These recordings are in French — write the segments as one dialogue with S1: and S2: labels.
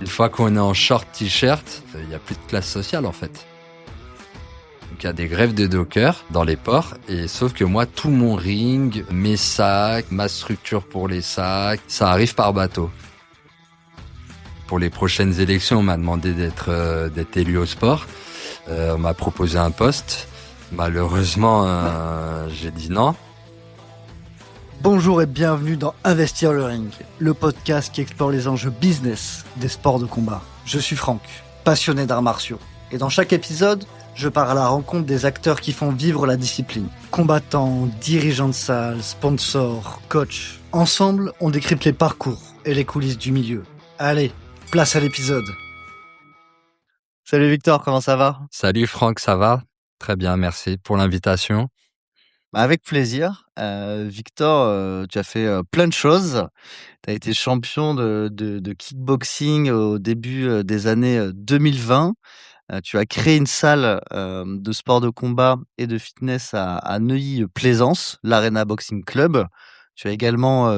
S1: Une fois qu'on est en short t-shirt, il n'y a plus de classe sociale en fait. Donc il y a des grèves de dockers dans les ports, et sauf que moi, tout mon ring, mes sacs, ma structure pour les sacs, ça arrive par bateau. Pour les prochaines élections, on m'a demandé d'être élu au sport. On m'a proposé un poste. Malheureusement, j'ai dit non.
S2: Bonjour et bienvenue dans Investir le Ring, le podcast qui explore les enjeux business des sports de combat. Je suis Franck, passionné d'arts martiaux. Et dans chaque épisode, je pars à la rencontre des acteurs qui font vivre la discipline. Combattants, dirigeants de salle, sponsors, coachs. Ensemble, on décrypte les parcours et les coulisses du milieu. Allez, place à l'épisode. Salut Victor, comment ça va ?
S1: Salut Franck, ça va ? Très bien, merci pour l'invitation.
S2: Avec plaisir. Victor, tu as fait plein de choses. Tu as été champion de kickboxing au début des années 2020. Tu as créé une salle de sport de combat et de fitness à Neuilly-Plaisance, l'Arena Boxing Club. Tu as également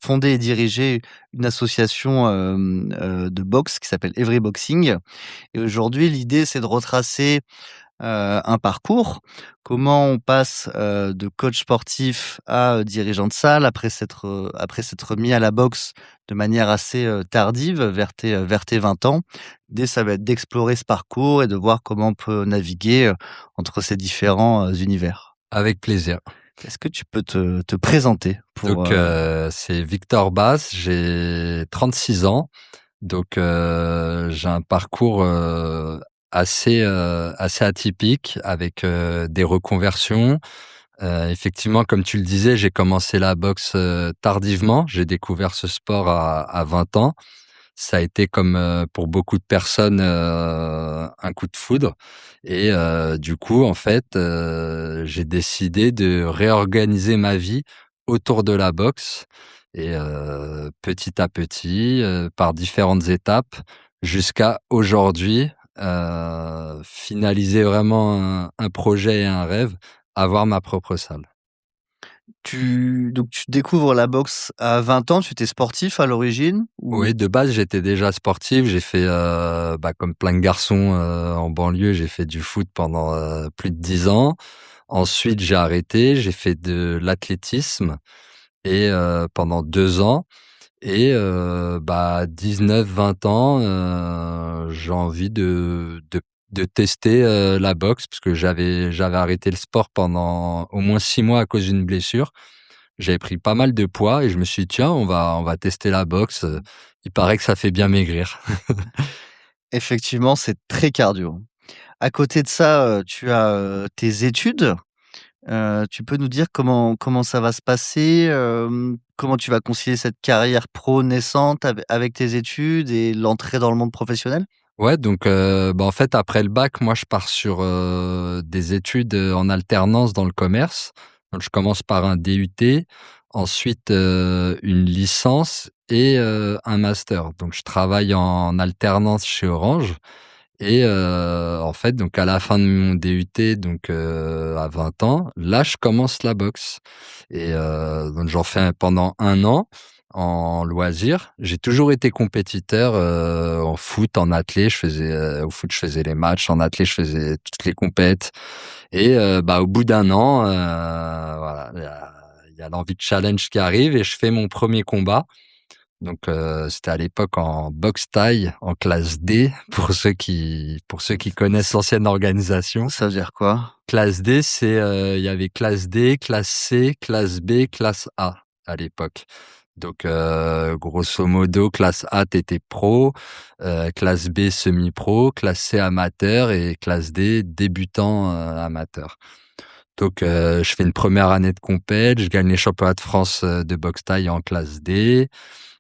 S2: fondé et dirigé une association de boxe qui s'appelle Every Boxing. Et aujourd'hui, l'idée, c'est de retracer un parcours, comment on passe de coach sportif à dirigeant de salle après s'être mis à la boxe de manière assez tardive vers tes 20 ans. L'idée, ça va être d'explorer ce parcours et de voir comment on peut naviguer entre ces différents univers.
S1: Avec plaisir.
S2: Est-ce que tu peux te présenter
S1: Donc, c'est Victor Bass, j'ai 36 ans. Donc, j'ai un parcours assez atypique avec des reconversions. Effectivement, comme tu le disais, j'ai commencé la boxe tardivement. J'ai découvert ce sport à 20 ans. Ça a été comme pour beaucoup de personnes un coup de foudre. Et du coup, en fait, j'ai décidé de réorganiser ma vie autour de la boxe. Et petit à petit, par différentes étapes, jusqu'à aujourd'hui, finaliser vraiment un projet et un rêve, avoir ma propre salle.
S2: Tu découvres la boxe à 20 ans, tu étais sportif à l'origine ou...
S1: Oui, de base, j'étais déjà sportif. J'ai fait, comme plein de garçons en banlieue, j'ai fait du foot pendant plus de 10 ans. Ensuite, j'ai arrêté, j'ai fait de l'athlétisme et pendant 2 ans. Et 19-20 ans, j'ai envie de tester la boxe parce que j'avais arrêté le sport pendant au moins 6 mois à cause d'une blessure. J'avais pris pas mal de poids et je me suis dit, tiens, on va tester la boxe. Il paraît que ça fait bien maigrir.
S2: Effectivement, c'est très cardio. À côté de ça, tu as tes études. Tu peux nous dire comment ça va se passer? Comment tu vas concilier cette carrière pro naissante avec tes études et l'entrée dans le monde professionnel?
S1: Ouais, donc en fait, après le bac, moi, je pars sur des études en alternance dans le commerce. Donc, je commence par un DUT, ensuite une licence et un master. Donc, je travaille en alternance chez Orange. Et en fait, donc à la fin de mon DUT, donc à 20 ans, là, je commence la boxe. Et donc j'en fais pendant 1 an en loisir. J'ai toujours été compétiteur en foot, en athlé. Au foot, je faisais les matchs. En athlé, je faisais toutes les compètes. Et au bout d'1 an, voilà, il y a l'envie de challenge qui arrive et je fais mon premier combat. Donc c'était à l'époque en boxe thaï en classe D pour ceux qui connaissent l'ancienne organisation.
S2: Ça veut dire quoi?
S1: Classe D, c'est il y avait classe D, classe C, classe B, classe A à l'époque. Donc grosso modo, classe A t'étais pro, classe B semi-pro, classe C amateur et classe D débutant amateur. Donc je fais une première année de compète, je gagne les championnats de France de boxe thaï en classe D.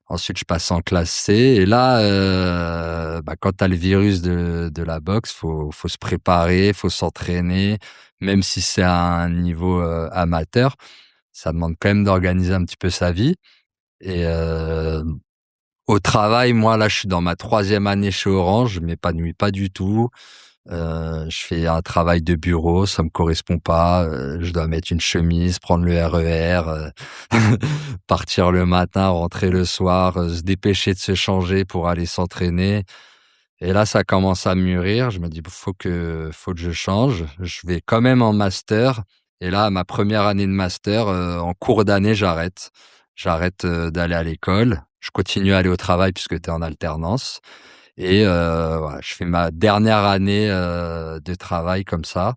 S1: Ensuite, je passe en classe C. Et là, quand tu as le virus de la boxe, faut se préparer, faut s'entraîner. Même si c'est à un niveau amateur, ça demande quand même d'organiser un petit peu sa vie. Et au travail, moi, là, je suis dans ma 3e année chez Orange. Je m'épanouis pas du tout. Je fais un travail de bureau, ça me correspond pas. Je dois mettre une chemise, prendre le RER, partir le matin, rentrer le soir, se dépêcher de se changer pour aller s'entraîner. Et là, ça commence à mûrir. Je me dis, faut que je change. Je vais quand même en master. Et là, ma première année de master, en cours d'année, j'arrête. J'arrête d'aller à l'école. Je continue à aller au travail puisque tu es en alternance. Et voilà, je fais ma dernière année de travail comme ça.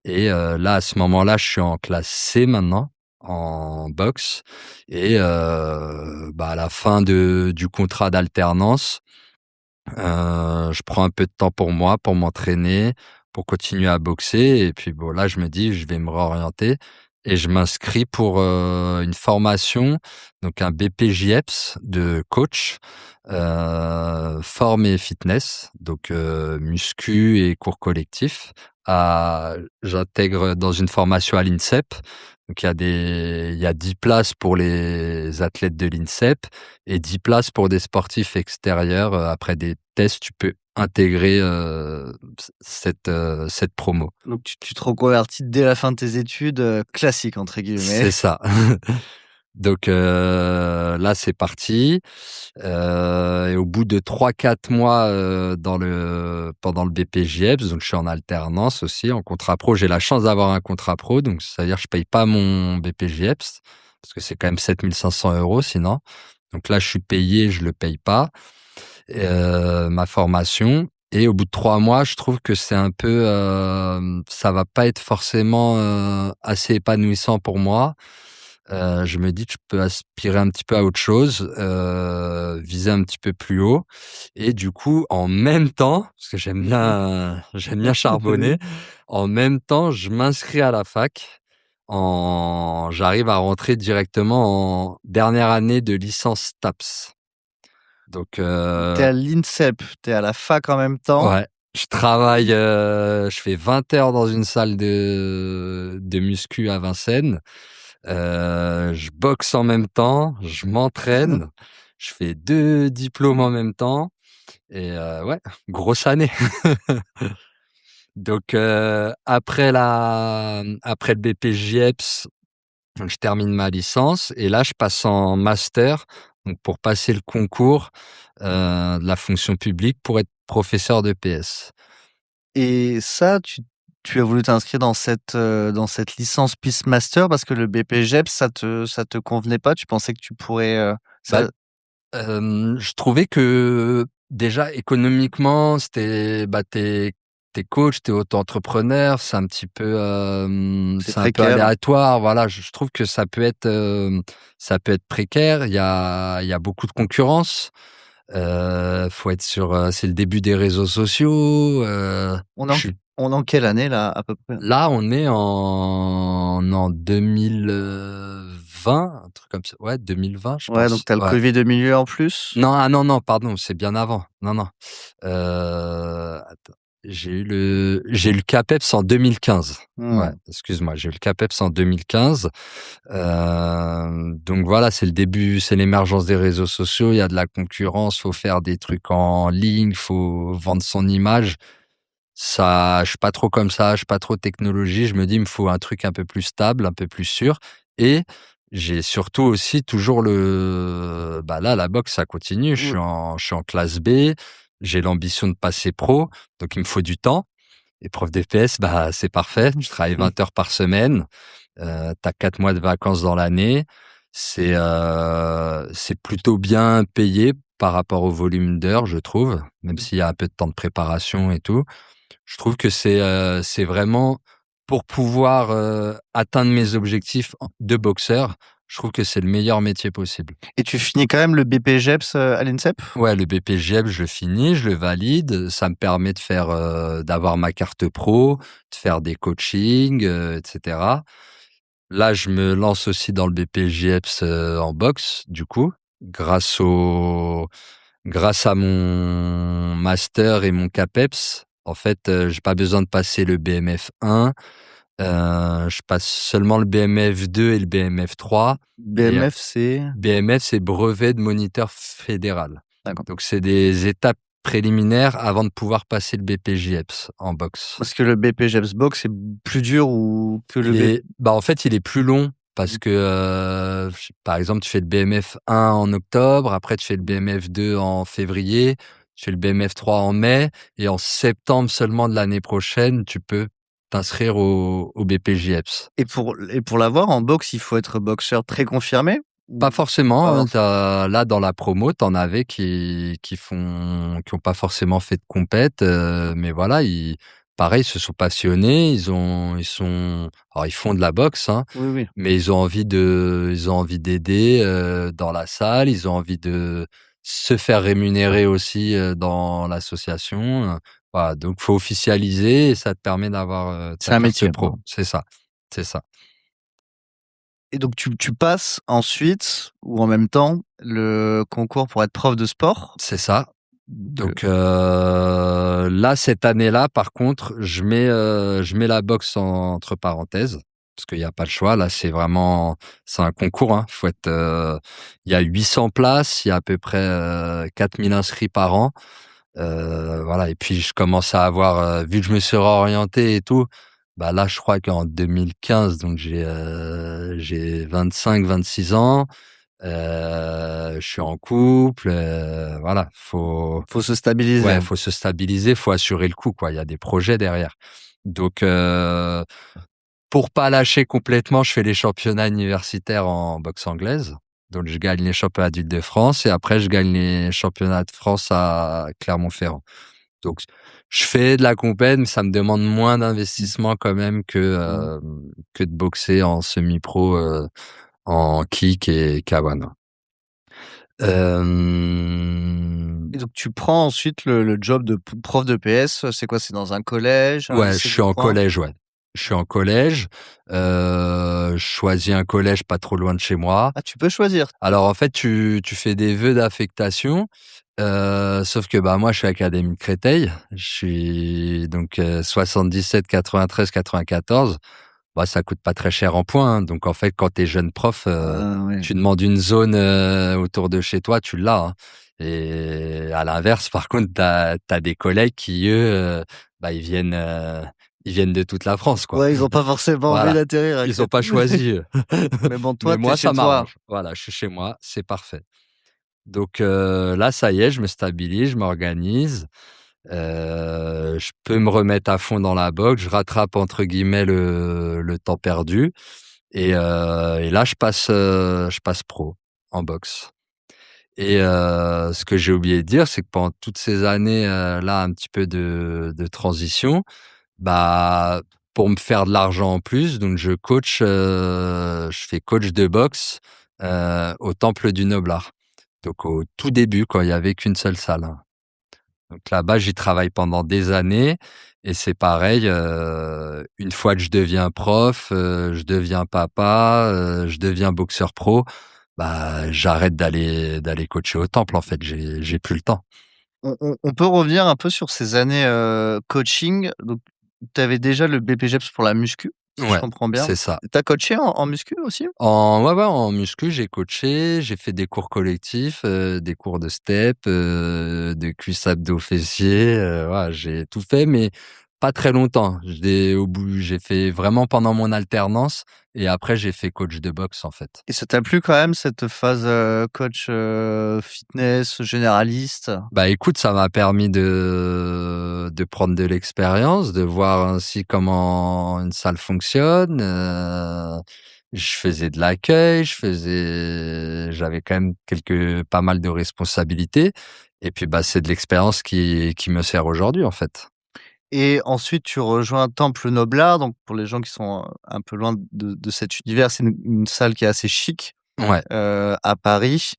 S1: Et là, à ce moment-là, je suis en classe C maintenant, en boxe. Et à la fin du contrat d'alternance, je prends un peu de temps pour moi, pour m'entraîner, pour continuer à boxer. Et puis bon, là, je me dis, je vais me réorienter et je m'inscris pour une formation, donc un BPJEPS de coach, forme et fitness, donc muscu et cours collectif. J'intègre dans une formation à l'INSEP. Donc il y a 10 places pour les athlètes de l'INSEP et 10 places pour des sportifs extérieurs. Après des tests, tu peux intégrer cette promo.
S2: Donc tu te reconvertis dès la fin de tes études, «classique» entre guillemets.
S1: C'est ça. Donc là, c'est parti. Et au bout de 3-4 mois pendant le BPJEPS, donc je suis en alternance aussi, en contrat pro. J'ai la chance d'avoir un contrat pro, donc c'est-à-dire que je paye pas mon BPJEPS parce que c'est quand même 7 500 € sinon. Donc là, je suis payé, je le paye pas. Ma formation. Et au bout de 3 mois, je trouve que c'est un peu, ça va pas être forcément assez épanouissant pour moi. Je me dis que je peux aspirer un petit peu à autre chose, viser un petit peu plus haut. Et du coup, en même temps, parce que j'aime bien charbonner, en même temps, je m'inscris à la fac. J'arrive à rentrer directement en dernière année de licence TAPS. Donc,
S2: Tu es à l'INSEP, tu es à la fac en même temps.
S1: ouais, je travaille, je fais 20 heures dans une salle de muscu à Vincennes. Je boxe en même temps, je m'entraîne, je fais 2 diplômes en même temps et ouais, grosse année. Donc après le BPJEPS, je termine ma licence et là je passe en master, donc pour passer le concours de la fonction publique pour être professeur de PS.
S2: Et ça, tu as voulu t'inscrire dans cette licence Peace Master parce que le BPJEPS, ça te convenait pas? Tu pensais que tu pourrais,
S1: Bah,
S2: ça
S1: je trouvais que déjà économiquement, t'es coach, t'es auto-entrepreneur,
S2: c'est
S1: c'est un peu
S2: précaire?
S1: aléatoire. Voilà, je trouve que ça peut être précaire. Il y a beaucoup de concurrence. Faut être c'est le début des réseaux sociaux.
S2: On est
S1: Je
S2: en
S1: suis
S2: on est en quelle année là, à peu près?
S1: Là, on est en 2020, un truc comme ça. Ouais, 2020, je
S2: Ouais, donc
S1: pense.
S2: tu as le
S1: Ouais.
S2: covid au milieu en plus?
S1: Non, ah non, non, pardon, c'est bien avant. Non, non. Attends, j'ai eu le CAPEPS en 2015. Ouais,
S2: Mmh.
S1: excuse-moi, j'ai eu le CAPEPS en 2015. Donc voilà, c'est le début, c'est l'émergence des réseaux sociaux. Il y a de la concurrence, faut faire des trucs en ligne, faut vendre son image. Ça, je suis pas trop comme ça, je suis pas trop technologie. Je me dis, il me faut un truc un peu plus stable, un peu plus sûr. Et j'ai surtout aussi toujours là, la boxe, ça continue.
S2: Ou
S1: Je suis en classe B. J'ai l'ambition de passer pro. Donc, il me faut du temps. Et prof d'EPS, bah, c'est parfait. Je travaille 20 heures par semaine. T'as 4 mois de vacances dans l'année. C'est plutôt bien payé par rapport au volume d'heures, je trouve, même s'il y a un peu de temps de préparation et tout. Je trouve que c'est vraiment pour pouvoir, atteindre mes objectifs de boxeur, je trouve que c'est le meilleur métier possible.
S2: et tu finis quand même le BPJEPS, à l'INSEP?
S1: Ouais, le BPJEP, je le finis, je le valide, ça me permet d'avoir ma carte pro, de faire des coachings, et cetera. Là, je me lance aussi dans le BPJEPS, en boxe, du coup, grâce à mon master et mon CAPEPS. En fait, j'ai pas besoin de passer le BMF 1. Je passe seulement le BMF 2 et le BMF 3. Et
S2: BMF, c'est?
S1: BMF, c'est brevet de moniteur fédéral.
S2: D'accord.
S1: Donc c'est des étapes préliminaires avant de pouvoir passer le BPJEPS en boxe.
S2: Parce que le BPJEPS boxe est plus dur ou que le B
S1: En fait, il est plus long parce que, par exemple, tu fais le BMF 1 en octobre, après tu fais le BMF 2 en février, tu fais le BMF 3 en mai et en septembre seulement de l'année prochaine, tu peux t'inscrire au BPJEPS.
S2: et pour l'avoir en boxe, il faut être boxeur très confirmé?
S1: Pas
S2: Ou
S1: forcément,
S2: pas
S1: hein,
S2: forcément?
S1: là, dans la promo, t'en avais qui ont pas forcément fait de compète, mais voilà, pareil, ils se sont passionnés, alors ils font de la boxe, hein,
S2: Oui, oui.
S1: mais ils ont envie d'aider, dans la salle, ils ont envie de se faire rémunérer aussi, dans l'association, voilà, donc faut officialiser et ça te permet d'avoir,
S2: C'est
S1: ta
S2: un
S1: carte
S2: métier,
S1: pro.
S2: quoi.
S1: C'est ça, c'est ça.
S2: Et donc tu passes ensuite ou en même temps le concours pour être prof de sport?
S1: C'est ça.
S2: Que
S1: Donc là, cette année-là, par contre, je mets la boxe entre parenthèses parce qu'il y a pas le choix. Là, c'est un concours, hein. Faut être, il y a 800 places, il y a à peu près, 4 000 inscrits par an. Voilà et puis je commence à avoir, vu que je me suis réorienté et tout, bah, là, je crois qu'en 2015, donc j'ai 25-26 ans. Je suis en couple, voilà,
S2: faut se stabiliser.
S1: faut se stabiliser, faut assurer le coup, quoi. Il y a des projets derrière. Donc, pour pas lâcher complètement, je fais les championnats universitaires en boxe anglaise. Donc, je gagne les championnats d'Île-de-France et après, je gagne les championnats de France à Clermont-Ferrand. Donc, je fais de la compète, mais ça me demande moins d'investissement quand même
S2: Mmh.
S1: que de boxer en semi-pro, en kick et K1.
S2: Et donc tu prends ensuite le job de prof de PS, c'est quoi? C'est dans un collège, un
S1: Ouais, je
S2: lycée
S1: suis
S2: du
S1: en
S2: coin?
S1: collège, ouais. Je suis en collège, je choisis un collège pas trop loin de chez moi.
S2: Ah, tu peux choisir?
S1: Alors en fait, tu fais des vœux d'affectation, sauf que, bah, moi, je suis académie de Créteil. Je suis donc 77, 93, 94. Bah, ça coûte pas très cher en points, hein. Donc en fait, quand tu es jeune prof,
S2: Ah ouais.
S1: tu demandes une zone, autour de chez toi, tu l'as, hein. Et à l'inverse, par contre, tu as des collègues qui, eux, bah, ils viennent de toute la France, quoi.
S2: Ouais, ils ont pas forcément envie
S1: Voilà,
S2: d'atterrir à
S1: ils ont pas
S2: Créteil.
S1: choisi, eux.
S2: Mais bon,
S1: Mais
S2: toi, tu es
S1: moi,
S2: chez
S1: ça
S2: toi.
S1: m'arrange. Voilà, je suis chez moi, c'est parfait. Donc là, ça y est, je me stabilise, je m'organise, je peux me remettre à fond dans la boxe, je rattrape entre guillemets «le temps perdu» et là, je passe pro en boxe et ce que j'ai oublié de dire, c'est que pendant toutes ces années, là, un petit peu de transition, bah, pour me faire de l'argent en plus, donc je fais coach de boxe, au Temple du Noblard. Donc au tout début, quand il y avait qu'une seule salle, hein. Donc là-bas, j'y travaille pendant des années et c'est pareil, une fois que je deviens prof, je deviens papa, je deviens boxeur pro, bah, j'arrête d'aller coacher au temple, en fait, j'ai plus le temps.
S2: On peut revenir un peu sur ces années, coaching. Donc tu avais déjà le BPJEPS pour la muscu, si je
S1: Ouais,
S2: comprends bien.
S1: c'est ça.
S2: Tu as coaché en muscu aussi?
S1: En muscu, j'ai coaché, j'ai fait des cours collectifs, des cours de step, de cuisses, abdos, fessiers, voilà, j'ai tout fait, mais pas très longtemps. J'ai fait vraiment pendant mon alternance et après j'ai fait coach de boxe, en fait.
S2: Et ça t'a plu quand même cette phase, coach, fitness généraliste?
S1: Bah, écoute, ça m'a permis de prendre de l'expérience, de voir ainsi comment une salle fonctionne, je faisais de l'accueil, j'avais quand même pas mal de responsabilités et puis, bah, c'est de l'expérience qui me sert aujourd'hui, en fait.
S2: Et ensuite tu rejoins Temple Noblard, donc pour les gens qui sont, un peu loin de cet univers, c'est une salle qui est assez chic,
S1: Ouais,
S2: à Paris.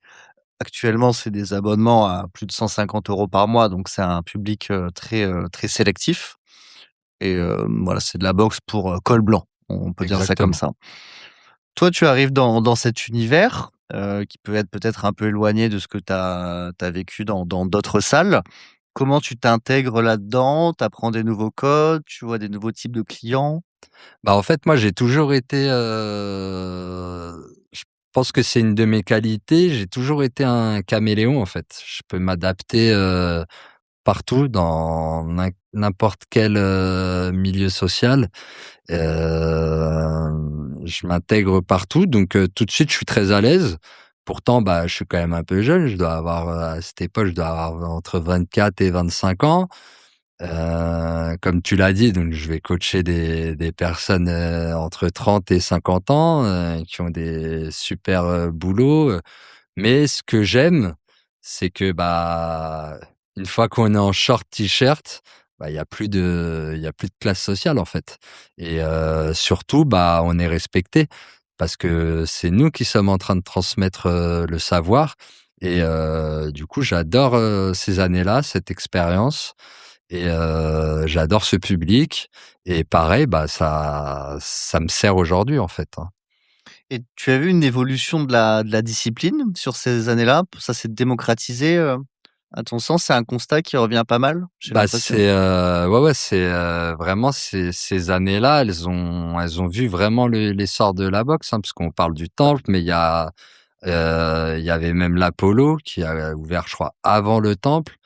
S2: Actuellement, c'est des abonnements à plus de 150 € par mois, donc c'est un public, très sélectif et voilà, c'est de la boxe pour, col blanc, on peut dire ça comme
S1: exactement.
S2: ça. Toi, tu arrives dans cet univers, qui peut être peut-être un peu éloigné de ce que tu as vécu dans d'autres salles. Comment tu t'intègres là-dedans? Tu apprends des nouveaux codes? Tu vois des nouveaux types de clients?
S1: Bah, en fait, moi, j'ai toujours été, je pense que c'est une de mes qualités, j'ai toujours été un caméléon, en fait. Je peux m'adapter, partout dans n'importe quel milieu social. Je m'intègre partout, donc tout de suite, je suis très à l'aise. Pourtant, bah, je suis quand même un peu jeune. Je dois avoir, à cette époque, je dois avoir entre 24 et 25 ans. Comme tu l'as dit, donc je vais coacher des personnes entre 30 et 50 ans qui ont des super boulots. Mais ce que j'aime, c'est que bah une fois qu'on est en short t-shirt, bah il y a plus de classe sociale en fait. Et surtout, bah on est respecté parce que c'est nous qui sommes en train de transmettre le savoir. Et du coup, j'adore ces années-là, cette expérience. Et j'adore ce public. Et pareil, bah ça me sert aujourd'hui en fait, hein.
S2: Et tu as vu une évolution de la discipline sur ces années-là? Ça s'est démocratisé, à ton sens? C'est un constat qui revient pas mal, j'ai
S1: Bah,
S2: l'impression?
S1: c'est, ouais, c'est, vraiment ces années-là, elles ont vu vraiment l'essor de la boxe, hein, parce qu'on parle du Temple, mais il y avait même l'Apollo qui a ouvert, je crois, avant le Temple.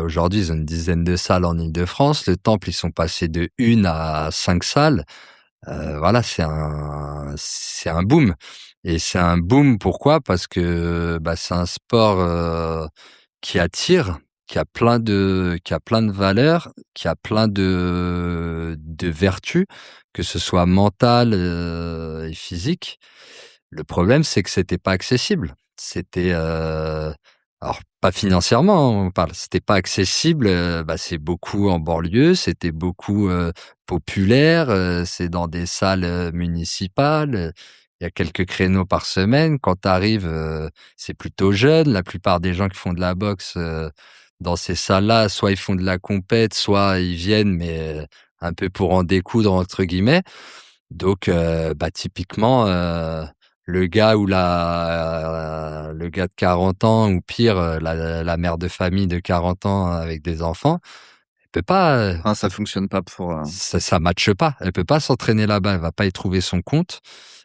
S1: Aujourd'hui, ils ont une dizaine de salles en Île-de-France. Le Temple, ils sont passés de 1 à 5 salles. Voilà, c'est un boom. Et c'est un boom pourquoi? Parce que, bah, c'est un sport, qui attire, qui a plein de valeurs, qui a plein de vertus, que ce soit mentales, et physiques. Le problème, c'est que c'était pas accessible. C'était, alors pas financièrement, hein, on parle, c'était pas accessible, bah, c'est beaucoup en banlieue, c'était beaucoup, populaire, c'est dans des salles, municipales, il y a quelques créneaux par semaine. Quand tu arrives, c'est plutôt jeune. La plupart des gens qui font de la boxe, dans ces salles-là, soit ils font de la compète, soit ils viennent, mais un peu pour en «découdre» entre guillemets. Donc bah, typiquement, le gars de 40 ans ou pire, la mère de famille de 40 ans avec des enfants, elle peut pas,
S2: Ah, ça fonctionne pas pour,
S1: ça matche pas. Elle peut pas s'entraîner là-bas, elle va pas y trouver son compte.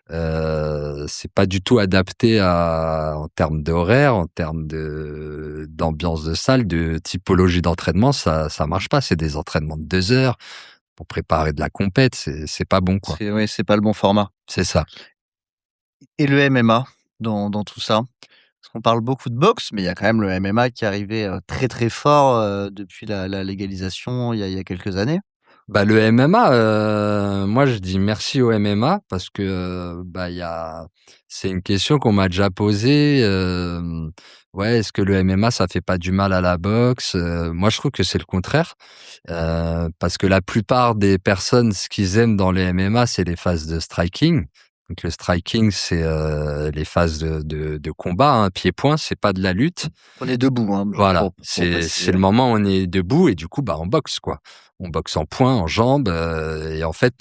S1: C'est pas du tout adapté à en termes d'horaire, en termes d'ambiance de salle, de typologie d'entraînement, ça marche pas. C'est des entraînements de 2 heures pour préparer de la compète, c'est pas bon, quoi.
S2: c'est oui, c'est pas le bon format.
S1: C'est ça.
S2: Et le MMA dans tout ça? Parce qu'on parle beaucoup de boxe, mais il y a quand même le MMA qui est arrivé, très, très fort, depuis la légalisation il y a quelques années.
S1: Bah, le MMA, moi je dis merci au MMA parce que, bah, c'est une question qu'on m'a déjà posée, ouais, est-ce que le MMA ça fait pas du mal à la boxe? Moi je trouve que c'est le contraire, parce que la plupart des personnes, ce qu'ils aiment dans le MMA, c'est les phases de striking. Donc le striking, c'est, les phases de combat, hein, pied-point, c'est pas de la lutte.
S2: On est debout, hein,
S1: Voilà,
S2: pour
S1: c'est
S2: préciser.
S1: le moment où on est debout et du coup, bah, on boxe, quoi. On boxe en poing, en jambes, et en fait,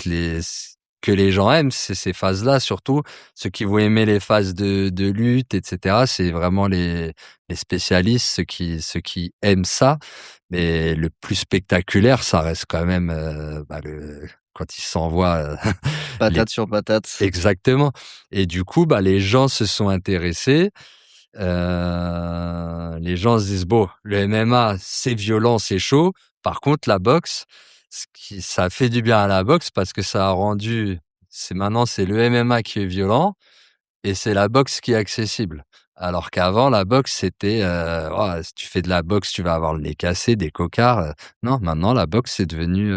S1: que les gens aiment, c'est ces phases-là, surtout ceux qui vont aimer les phases de lutte, et cetera. C'est vraiment les spécialistes, ceux qui aiment ça. Mais le plus spectaculaire, ça reste quand même, bah, quand ils s'envoient, les
S2: Patate sur patate.
S1: exactement. Et du coup, bah, les gens se sont intéressés. Les gens se disent: «Bon, le MMA, c'est violent, c'est chaud. Par contre, la boxe, ça a fait du bien à la boxe parce que ça a rendu c'est le MMA qui est violent et c'est la boxe qui est accessible». Alors qu'avant, la boxe, c'était, oh, si tu fais de la boxe, tu vas avoir le nez cassé, des cocards, non, maintenant la boxe, c'est devenu,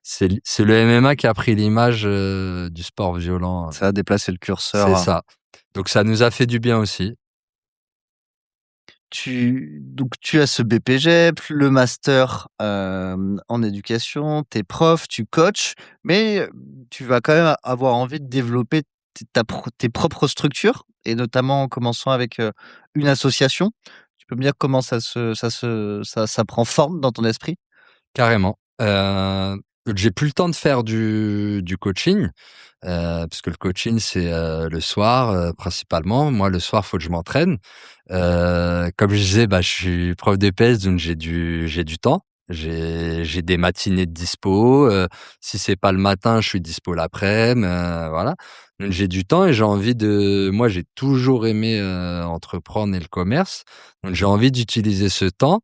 S1: c'est le MMA qui a pris l'image, du sport violent,
S2: Ça a déplacé le curseur,
S1: c'est ça. Donc ça nous a fait du bien aussi.
S2: tu as ce BPJEP, le master, en éducation, tu es prof, tu coaches, mais tu vas quand même avoir envie de développer tes propres structures et notamment en commençant avec, une association. Tu peux me dire comment ça prend forme dans ton esprit?
S1: Carrément. J'ai plus le temps de faire du coaching, parce que le coaching, c'est, le soir, principalement. Moi, le soir, faut que je m'entraîne. Comme je disais, bah, je suis prof d'EPS, donc j'ai du temps. J'ai des matinées de dispo, si c'est pas le matin, je suis dispo l'après-midi, voilà. Donc j'ai du temps et j'ai envie de moi, j'ai toujours aimé, entreprendre et le commerce, donc j'ai envie d'utiliser ce temps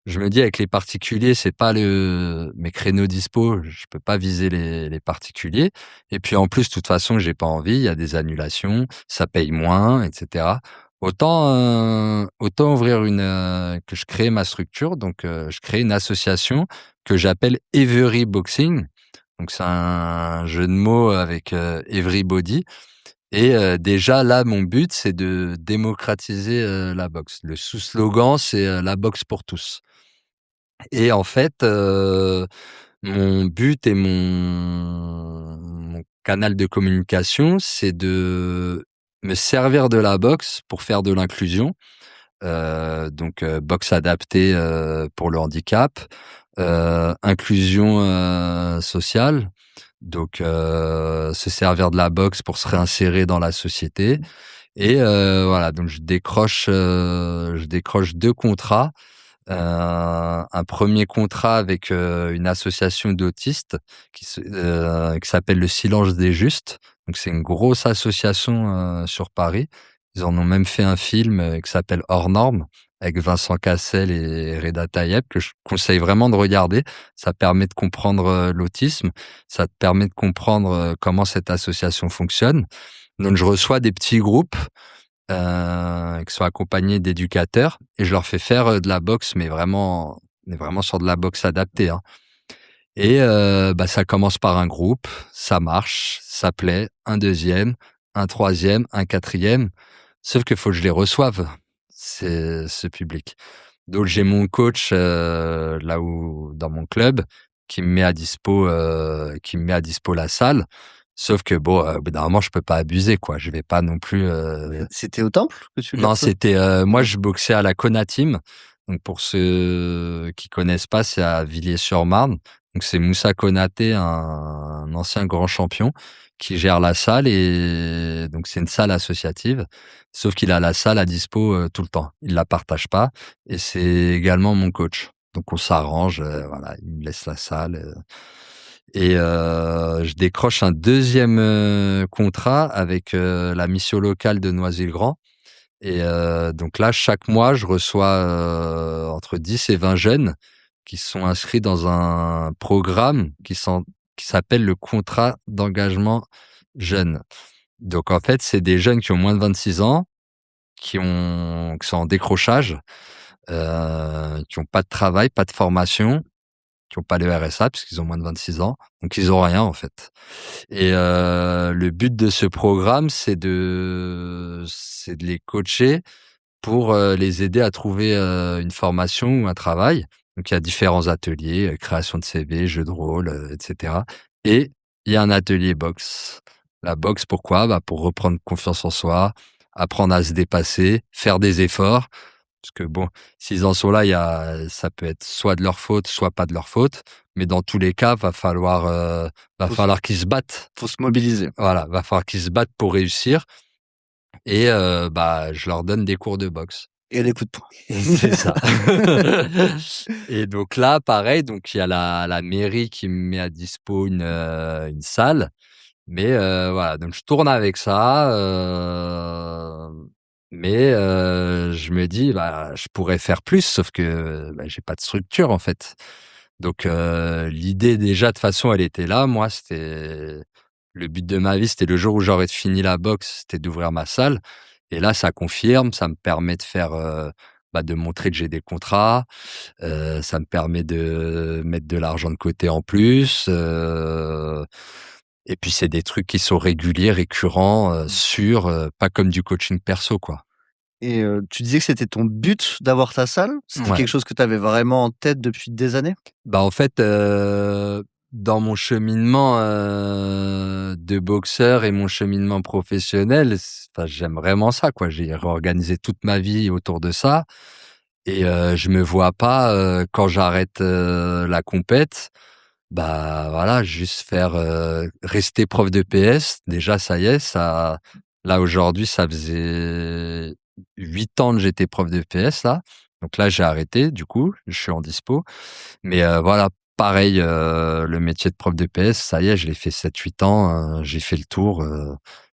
S1: je me dis avec les particuliers, c'est pas mes créneaux dispo, je peux pas viser les particuliers. Et puis en plus, de toute façon, j'ai pas envie, il y a des annulations, ça paye moins, etc. Autant ouvrir que je crée ma structure. Donc, je crée une association que j'appelle Every Boxing. Donc, c'est un jeu de mots avec Everybody. Et déjà là, mon but, c'est de démocratiser la boxe. Le sous-slogan, c'est la boxe pour tous. Et en fait, mon but et mon canal de communication, c'est de me servir de la boxe pour faire de l'inclusion. Donc boxe adaptée pour le handicap, inclusion sociale. Donc se servir de la boxe pour se réinsérer dans la société. Et voilà, donc je décroche 2 contrats. Un premier contrat avec une association d'autistes qui s'appelle Le Silence des Justes. Donc c'est une grosse association sur Paris. Ils en ont même fait un film qui s'appelle Hors Normes avec Vincent Cassel et Reda Tayeb que je conseille vraiment de regarder. Ça permet de comprendre l'autisme, ça te permet de comprendre comment cette association fonctionne. Donc je reçois des petits groupes qui sont accompagnés d'éducateurs et je leur fais faire de la boxe, mais vraiment, on est vraiment sur de la boxe adaptée, hein. Et ça commence par un groupe, ça marche, ça plaît, un deuxième, un troisième, un quatrième. Sauf qu'il faut que je les reçoive, ce public. Donc j'ai mon coach là où dans mon club qui me met à dispo la salle. Sauf que bon, au bout d'un moment, je peux pas abuser, quoi. Je vais pas non plus.
S2: C'était au Temple que tu les
S1: Non,
S2: recevais?
S1: c'était moi, je boxais à la Konatim. Donc pour ceux qui connaissent pas, c'est à Villiers-sur-Marne. Donc c'est Moussa Konaté, un ancien grand champion, qui gère la salle et donc c'est une salle associative. Sauf qu'il a la salle à dispo tout le temps. Il la partage pas et c'est également mon coach. Donc on s'arrange, voilà, il me laisse la salle. Et je décroche un deuxième contrat avec la mission locale de Noisy-le-Grand. Et donc là, chaque mois, je reçois entre 10 et 20 jeunes qui sont inscrits dans un programme qui s'appelle le contrat d'engagement jeune. Donc en fait, c'est des jeunes qui ont moins de 26 ans, qui sont en décrochage, qui ont pas de travail, pas de formation, qui ont pas le RSA parce qu'ils ont moins de 26 ans, donc ils ont rien en fait. Et le but de ce programme, c'est de les coacher pour les aider à trouver une formation ou un travail. Donc il y a différents ateliers, création de CV, jeux de rôle, etc. Et il y a un atelier boxe. La boxe, pourquoi? Pour reprendre confiance en soi, apprendre à se dépasser, faire des efforts. Parce que bon, s'ils en sont là, ça peut être soit de leur faute, soit pas de leur faute. Mais dans tous les cas, va falloir qu'ils se battent.
S2: Faut se mobiliser.
S1: Voilà, va falloir qu'ils se battent pour réussir. Et je leur donne des cours de boxe.
S2: Et les coups de poing.
S1: C'est ça. Et donc là, pareil, donc il y a la mairie qui me met à dispo une salle. Mais voilà, donc je tourne avec ça. Mais je me dis, je pourrais faire plus, sauf que j'ai pas de structure en fait. Donc l'idée déjà, de toute façon, elle était là. Moi, c'était le but de ma vie, c'était le jour où j'aurais fini la boxe, c'était d'ouvrir ma salle. Et là, ça confirme, ça me permet de faire, de montrer que j'ai des contrats. Ça me permet de mettre de l'argent de côté en plus. Et puis c'est des trucs qui sont réguliers, récurrents, sûrs, pas comme du coaching perso, quoi.
S2: Et tu disais que c'était ton but d'avoir ta salle? C'était
S1: Ouais.
S2: quelque chose que tu avais vraiment en tête depuis des années?
S1: En fait, dans mon cheminement de boxeur et mon cheminement professionnel, j'aime vraiment ça, quoi. J'ai réorganisé toute ma vie autour de ça et je me vois pas quand j'arrête la compète, voilà, juste faire rester prof de PS. Déjà, ça y est, ça. Là aujourd'hui, ça faisait 8 ans que j'étais prof de PS là. Donc là, j'ai arrêté. Du coup, je suis en dispo. Mais voilà, pareil, le métier de prof de PS, ça y est, je l'ai fait 7-8 ans, j'ai fait le tour,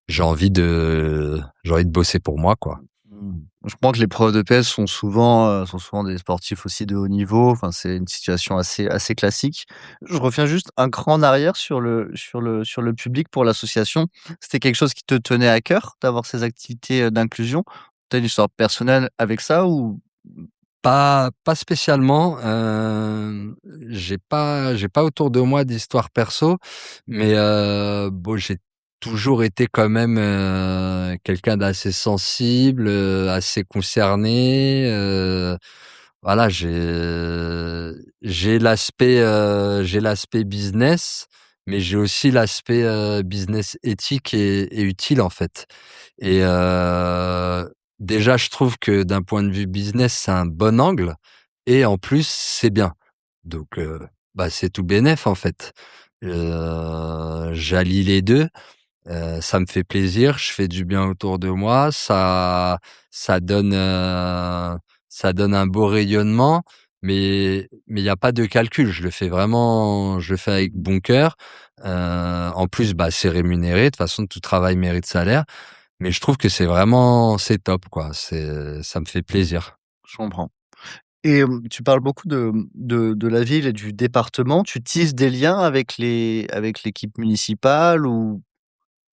S1: j'ai envie de bosser pour moi, quoi.
S2: Mmh. Je crois que les profs de PS sont souvent des sportifs aussi de haut niveau. Enfin, c'est une situation assez classique. Je reviens juste un cran en arrière sur le public pour l'association. C'était quelque chose qui te tenait à cœur d'avoir ces activités, d'inclusion? Tu as une histoire personnelle avec ça ou?
S1: Pas spécialement, j'ai pas autour de moi d'histoire perso, mais bon, j'ai toujours été quand même, quelqu'un d'assez sensible, assez concerné, voilà, j'ai l'aspect business, mais j'ai aussi l'aspect, business éthique et utile, en fait. Et déjà, je trouve que d'un point de vue business, c'est un bon angle et en plus, c'est bien. Donc bah, c'est tout bénef, en fait. J'allie les 2. Ça me fait plaisir, je fais du bien autour de moi, ça donne, ça donne un beau rayonnement, mais il y a pas de calcul. Je le fais avec bon cœur. En plus, bah, c'est rémunéré. De toute façon, tout travail mérite salaire, mais je trouve que c'est top, quoi. Ça me fait plaisir.
S2: Je comprends. Et tu parles beaucoup de la ville et du département. Tu tisses des liens avec l'équipe municipale ou?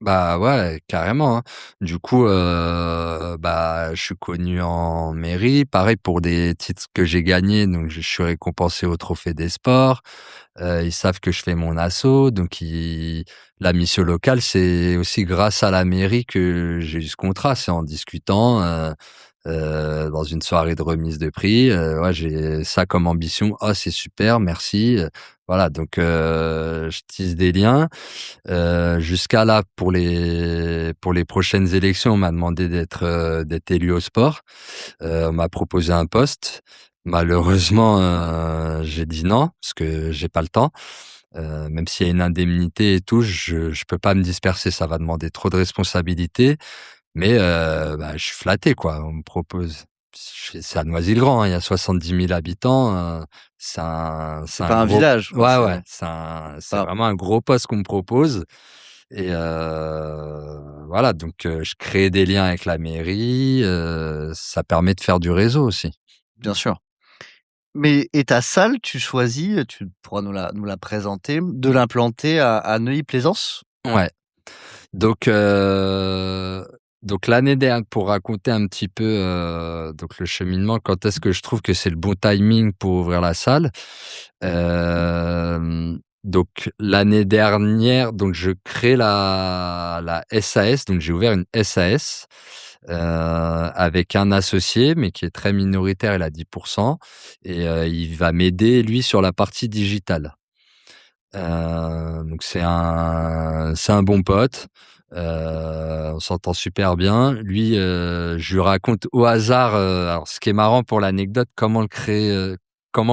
S1: Bah, ouais, carrément, hein. Du coup, bah, je suis connu en mairie. Pareil pour des titres que j'ai gagnés, donc je suis récompensé au trophée des sports. Ils savent que je fais mon asso, donc ils la mission locale, c'est aussi grâce à la mairie que j'ai eu ce contrat. C'est en discutant, dans une soirée de remise de prix, ouais, j'ai ça comme ambition. «Oh, c'est super, merci», voilà, donc je tisse des liens. Jusqu'à là, pour les prochaines élections, on m'a demandé d'être élu au sport. On m'a proposé un poste. Malheureusement, j'ai dit non parce que j'ai pas le temps. Même s'il y a une indemnité et tout, je peux pas me disperser, ça va demander trop de responsabilités. Mais bah, je suis flatté, quoi. On me propose c'est à Noisy-le-Grand, hein, il y a 70 000 habitants, c'est
S2: C'est
S1: un
S2: pas un
S1: gros
S2: village, ouais,
S1: ouais,
S2: c'est
S1: ouais, c'est
S2: pas
S1: vraiment un gros poste qu'on me propose et voilà, donc je crée des liens avec la mairie, ça permet de faire du réseau aussi.
S2: bien sûr. Mais et ta salle, tu choisis, tu pourras nous la présenter, de l'implanter à Neuilly-Plaisance?
S1: Ouais. Donc l'année dernière, pour raconter un petit peu, donc le cheminement, quand est-ce que je trouve que c'est le bon timing pour ouvrir la salle? Donc l'année dernière, donc je crée la SAS, donc j'ai ouvert une SAS, avec un associé, mais qui est très minoritaire, il a 10 et il va m'aider lui sur la partie digitale. Donc c'est un bon pote, on s'entend super bien. Lui, je lui raconte au hasard, alors ce qui est marrant pour l'anecdote, comment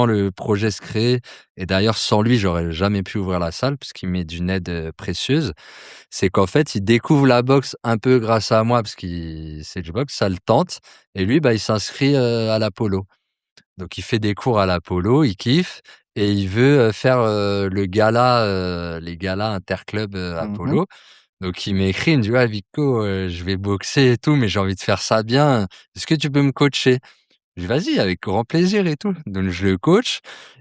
S1: le projet se crée et d'ailleurs sans lui, j'aurais jamais pu ouvrir la salle parce qu'il m'est d'une aide, précieuse. C'est qu'en fait, il découvre la boxe un peu grâce à moi parce qu'il sait que je boxe, ça le tente et lui, bah, il s'inscrit, à l'Apollo. Donc il fait des cours à l'Apollo, il kiffe et il veut, faire, les galas interclubs,
S2: Mmh.
S1: Apollo. Donc il m'écrit, il me dit: «Ouais Victo, je vais boxer et tout, mais j'ai envie de faire ça bien. Est-ce que tu peux me coacher?» Je dis: «Vas-y, avec grand plaisir et tout». Donc je le coach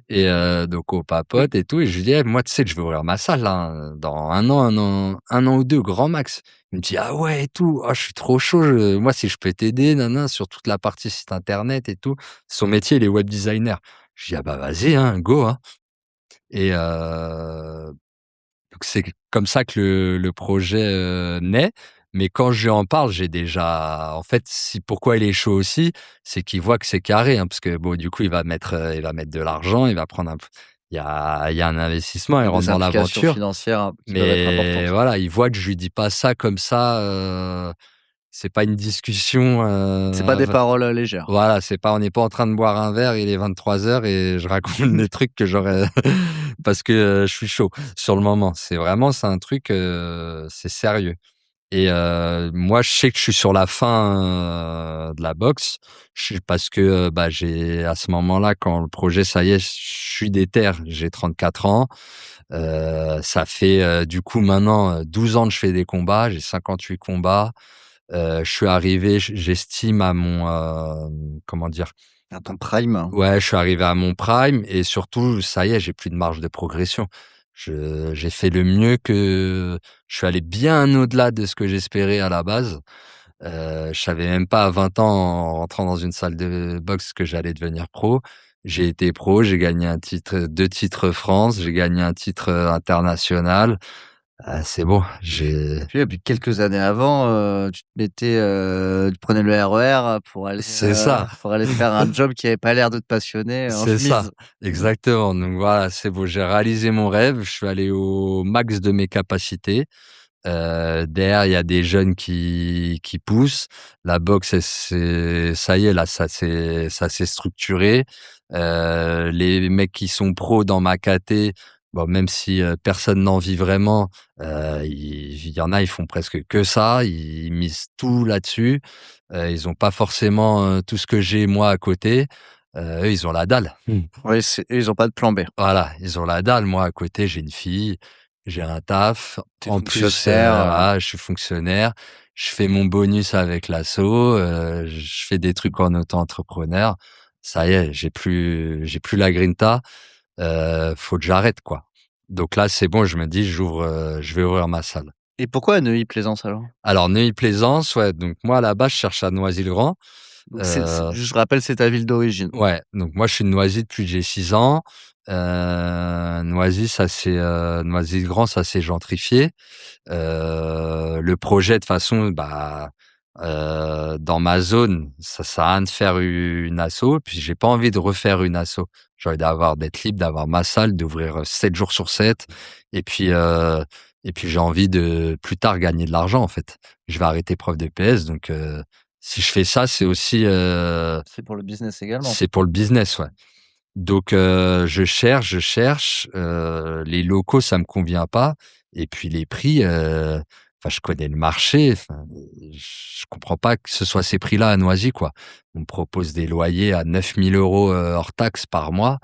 S1: et donc on papote et tout et je lui dis: «Eh moi, tu sais que je vais ouvrir ma salle là, hein, dans un an ou 2 grand max». Il me dit: «Ah ouais et tout, ah je suis trop chaud, moi si je peux t'aider nin sur toute la partie site internet et tout». Son métier, il est web designer. Je dis: «Ah bah vas-y, hein, go, hein» et donc c'est comme ça que le projet, naît, mais quand je lui en parle, j'ai déjà en fait, si pourquoi il est chaud aussi, c'est qu'il voit que c'est carré, hein, parce que bon, du coup, il va mettre de l'argent, il va prendre un p il y a un investissement, il rentre
S2: Des
S1: dans
S2: implications
S1: l'aventure,
S2: financières qui doivent être
S1: mais
S2: importantes.
S1: voilà, il voit que je lui dis pas ça comme ça, c'est pas une discussion,
S2: C'est pas des paroles, légères.
S1: voilà, c'est pas on n'est pas en train de boire un verre, il est 23 heures et je raconte des trucs que j'aurais parce que, je suis chaud sur le moment. C'est un truc, c'est sérieux et moi, je sais que je suis sur la fin, de la boxe. Je suis parce que, bah, j'ai à ce moment-là, quand le projet, ça y est, je suis déter, j'ai 34 ans. Ça fait, du coup, maintenant, 12 ans que je fais des combats, j'ai 58 combats. Je suis arrivé, j'estime à mon, comment dire?
S2: À ton prime?
S1: Ouais, je suis arrivé à mon prime et surtout, ça y est, j'ai plus de marge de progression. J'ai fait le mieux que je suis allé bien au-delà de ce que j'espérais à la base. Je savais même pas à 20 ans, en rentrant dans une salle de boxe, que j'allais devenir pro. J'ai été pro, j'ai gagné un titre, 2 titres France, j'ai gagné un titre, international. C'est bon, j'ai
S2: Puis, depuis quelques années avant, tu prenais le RER
S1: c'est ça.
S2: pour aller faire un job qui avait pas l'air de te passionner, en
S1: C'est ça,
S2: chemise.
S1: exactement. Donc voilà, c'est beau, j'ai réalisé mon rêve, je suis allé au max de mes capacités. Derrière, il y a des jeunes qui poussent. La boxe, ça y est, là, ça s'est structuré. Les mecs qui sont pros dans ma caté, bon, même si personne n'en vit vraiment, il y en a, ils font presque que ça. Ils misent tout là-dessus. Ils ont pas forcément tout ce que j'ai moi à côté. Eux, ils ont la dalle.
S2: Oui, ils ont pas de plan B.
S1: Voilà, ils ont la dalle. Moi, à côté, j'ai une fille, j'ai un taf.
S2: Tu es
S1: En plus,
S2: fonctionnaire,
S1: voilà, je suis fonctionnaire. Je fais mon bonus avec l'asso. Je fais des trucs en auto-entrepreneur. Ça y est, j'ai plus la grinta. Faut que j'arrête, quoi. Donc là, c'est bon. Je me dis, je vais ouvrir ma salle.
S2: et pourquoi Neuilly-Plaisance alors?
S1: Alors Neuilly-Plaisance, ouais. Donc moi, à la base, je cherche à Noisy-le-Grand.
S2: Donc
S1: Euh,
S2: je rappelle, c'est ta ville d'origine.
S1: Ouais, donc moi je suis de Noisy depuis que j'ai 6 ans. Noisy-le-Grand, ça s'est gentrifié. Le projet, de toute façon, bah, dans ma zone, ça sert à rien de faire une asso, puis j'ai pas envie de refaire une asso. J'ai envie d'être libre, d'avoir ma salle, d'ouvrir 7 jours sur 7 et puis j'ai envie de plus tard gagner de l'argent, en fait. Je vais arrêter prof de PS, donc si je fais ça, c'est aussi,
S2: C'est pour le business également.
S1: c'est pour le business, ouais. Donc je cherche, les locaux, ça me convient pas et puis les prix, enfin, je connais le marché, enfin, je comprends pas que ce soit ces prix-là à Noisy, quoi. On me propose des loyers à 9 000 € hors taxes par mois.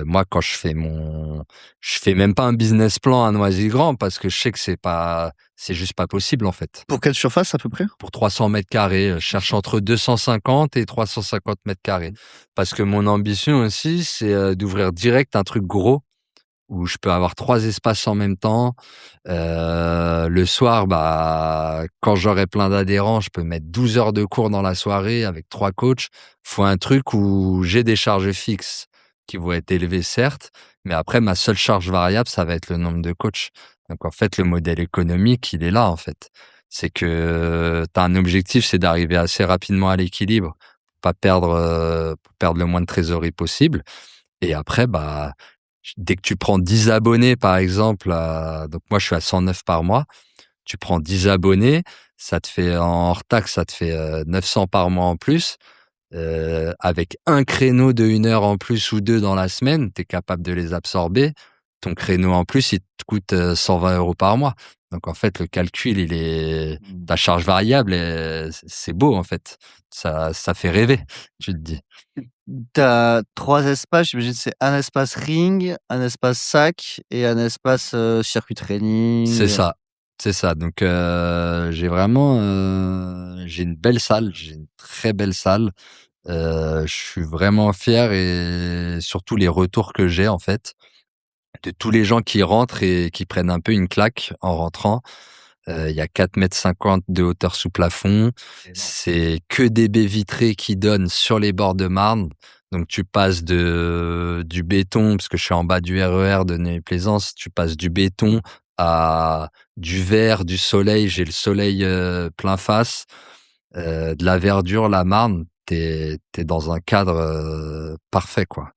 S1: Moi, quand je fais même pas un business plan à Noisy-le-Grand parce que je sais que c'est juste pas possible, en fait.
S2: Pour quelle surface à peu près?
S1: Pour 300 m², je cherche entre 250 et 350 m². Parce que mon ambition aussi, c'est, d'ouvrir direct un truc gros où je peux avoir 3 espaces en même temps. Le soir, bah, quand j'aurai plein d'adhérents, je peux mettre 12 heures de cours dans la soirée avec 3 coachs. Faut un truc où j'ai des charges fixes qui vont être élevées, certes, mais après ma seule charge variable, ça va être le nombre de coachs. Donc en fait, le modèle économique, il est là, en fait. C'est que tu as un objectif, c'est d'arriver assez rapidement à l'équilibre, pour perdre le moins de trésorerie possible et après, bah, dès que tu prends 10 abonnés, par exemple, donc moi, je suis à 109 par mois. Tu prends 10 abonnés, ça te fait, en hors taxe, ça te fait 900 par mois en plus. Avec un créneau de 1 heure en plus ou 2 dans la semaine, tu es capable de les absorber. Ton créneau en plus, il te coûte 120 € par mois. Donc en fait, le calcul,
S2: Mmh.
S1: ta charge variable, c'est beau, en fait. Ça fait rêver, tu te dis.
S2: Tu as 3 espaces, j'imagine, c'est un espace ring, un espace sac et un espace, circuit
S1: C'est
S2: training.
S1: ça, c'est ça. Donc j'ai vraiment, j'ai une belle salle, j'ai une très belle salle. Je suis vraiment fier et surtout les retours que j'ai, en fait, de tous les gens qui rentrent et qui prennent un peu une claque en rentrant. Il y a 4,50 m de hauteur sous plafond.
S2: C'est énorme.
S1: C'est que des baies vitrées qui donnent sur les bords de Marne. Donc tu passes du béton, parce que je suis en bas du RER de Neuilly-Plaisance, tu passes du béton à du vert, du soleil. J'ai le soleil plein face, de la verdure, la Marne. T'es dans un cadre parfait, quoi.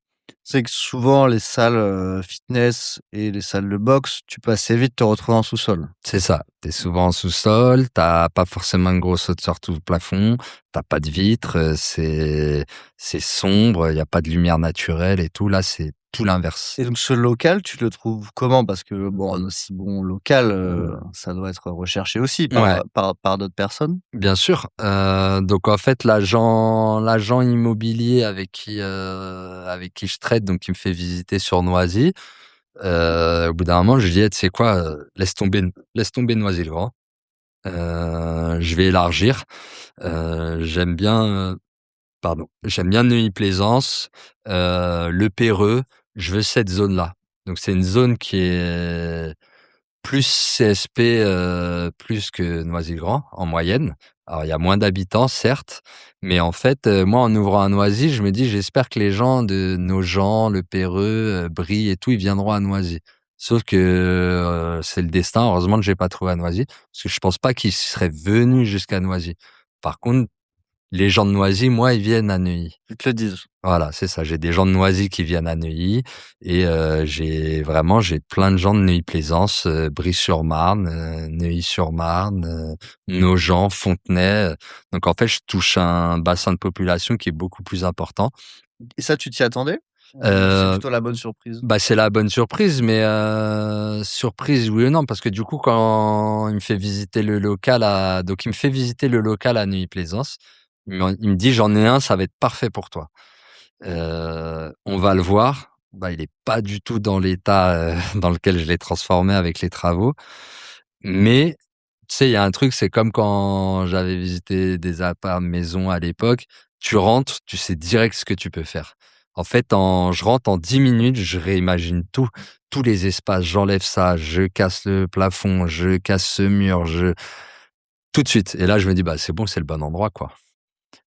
S2: C'est que souvent les salles, fitness et les salles de boxe, tu peux assez vite te retrouver en sous-sol.
S1: C'est ça. T'es souvent en sous-sol, t'as pas forcément une grosse hauteur sous le plafond, t'as pas de vitres, c'est sombre, il y a pas de lumière naturelle et tout. Là, c'est tout l'inverse.
S2: Et donc ce local, tu le trouves comment? Parce que bon, un aussi bon local, ça doit être recherché aussi
S1: Ouais,
S2: par d'autres personnes?
S1: bien sûr. Donc en fait, l'agent immobilier avec qui je traite, donc qui me fait visiter sur Noisy, au bout d'un moment, je lui dis: «Eh, tu sais quoi? Laisse tomber Noisy-le-Grand. Je vais élargir. J'aime bien, j'aime bien Neuilly-Plaisance, Le Perreux. Je veux cette zone-là. Donc c'est une zone qui est plus CSP, plus que Noisy-le-Grand en moyenne. Alors il y a moins d'habitants certes, mais en fait, moi en ouvrant à Noisy, je me dis: «J'espère que les gens de Nogent, Le Perreux, Brie et tout, ils viendront à Noisy». Sauf que, c'est le destin. Heureusement que j'ai pas trouvé à Noisy, parce que je pense pas qu'ils seraient venus jusqu'à Noisy. Par contre, les gens de Noisy, moi, ils viennent à Neuilly.
S2: Ils te le disent.
S1: Voilà, c'est ça. J'ai des gens de Noisy qui viennent à Neuilly et j'ai plein de gens de Neuilly-Plaisance, Brie-sur-Marne, Neuilly-sur-Marne, Nogent, Fontenay. Donc en fait, je touche un bassin de population qui est beaucoup plus important.
S2: Et ça, tu t'y attendais? C'est
S1: Heu,
S2: plutôt la bonne surprise?
S1: c'est la bonne surprise, mais surprise oui et non, parce que du coup, quand il me fait visiter le local donc il me fait visiter le local à Neuilly-Plaisance. Il me dit: «J'en ai un, ça va être parfait pour toi». On va le voir. Il est pas du tout dans l'état, dans lequel je l'ai transformé avec les travaux. Mais, tu sais, il y a un truc, c'est comme quand j'avais visité des maisons à l'époque. Tu rentres, tu sais direct ce que tu peux faire. En fait, je rentre en 10 minutes, je réimagine tout, tous les espaces. J'enlève ça, je casse le plafond, je casse ce mur, tout de suite. Et là, je me dis: «C'est bon, c'est le bon endroit, quoi».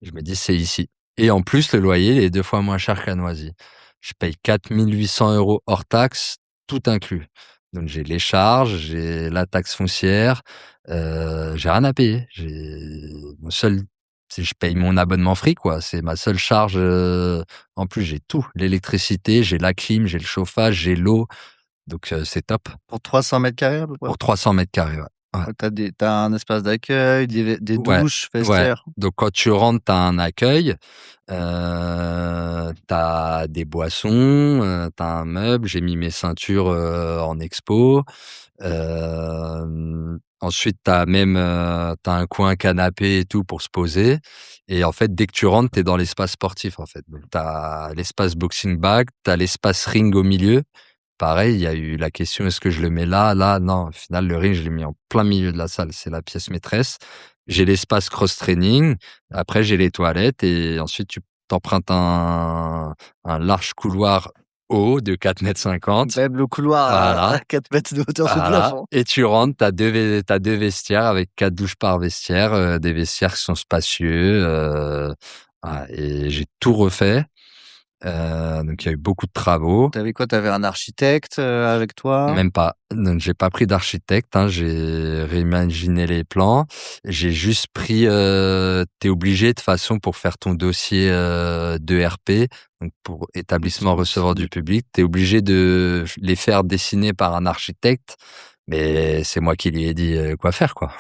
S1: Je me dis: «C'est ici». Et en plus, le loyer, il est 2 fois moins cher qu'à Noisy. Je paye 4 800 € hors taxes, tout inclus. Donc j'ai les charges, j'ai la taxe foncière, j'ai rien à payer. Mon seul je paye mon abonnement Free, quoi. C'est ma seule charge, en plus, j'ai tout. L'électricité, j'ai la clim, j'ai le chauffage, j'ai l'eau, donc c'est top.
S2: Pour 300 m² à peu près?
S1: Pour 300 m², ouais. Ouais.
S2: T'as un espace d'accueil, des
S1: Ouais,
S2: douches,
S1: ouais.
S2: vestiaires?
S1: Donc quand tu rentres, tu un accueil, tu des boissons, tu un meuble. J'ai mis mes ceintures, en expo. Ensuite, tu un coin canapé et tout pour se poser. Et en fait, dès que tu rentres, tu es dans l'espace sportif, en fait. Donc tu l'espace boxing bag, tu l'espace ring au milieu. Pareil, il y a eu la question: «Est-ce que je le mets là?» Là, non, au final, le ring, je l'ai mis en plein milieu de la salle. C'est la pièce maîtresse. J'ai l'espace cross-training. Après, j'ai les toilettes et ensuite, tu t'empruntes un large couloir haut de 4,50 m.
S2: Même le couloir à
S1: Voilà,
S2: 4 mètres de hauteur sous
S1: voilà.
S2: plafond.
S1: Et tu rentres, t'as deux vestiaires avec 4 douches par vestiaire, des vestiaires qui sont spacieux, voilà. Et j'ai tout refait. Donc il y a eu beaucoup de travaux.
S2: T'avais quoi? T'avais un architecte, avec toi?
S1: Même pas. Donc j'ai pas pris d'architecte, hein, j'ai réimaginé les plans. J'ai juste pris, tu obligé de toute façon pour faire ton dossier, d'ERP, donc pour établissement receveur du public, tu es obligé de les faire dessiner par un architecte, mais c'est moi qui lui ai dit, quoi faire, quoi.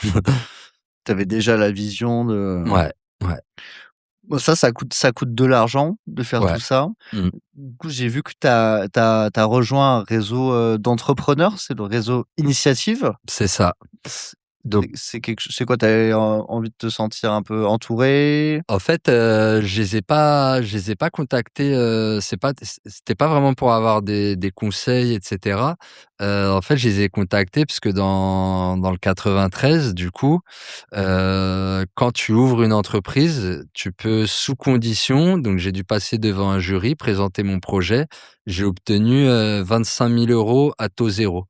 S2: T'avais déjà la vision de
S1: Ouais, ouais,
S2: bon ça coûte de l'argent de faire
S1: ouais.
S2: tout ça.
S1: Mmh.
S2: Du coup, j'ai vu que t'as rejoint un réseau, d'entrepreneurs, c'est le réseau Initiative.
S1: C'est ça.
S2: C
S1: Donc
S2: c'est quoi? Tu envie de te sentir un peu entouré?
S1: en fait, je les ai pas contactés, c'était pas vraiment pour avoir des conseils et cetera. En fait, je les ai contactés parce que dans le 93, du coup, quand tu ouvres une entreprise, tu peux sous condition, donc j'ai dû passer devant un jury, présenter mon projet. J'ai obtenu, 25 000 € à taux zéro.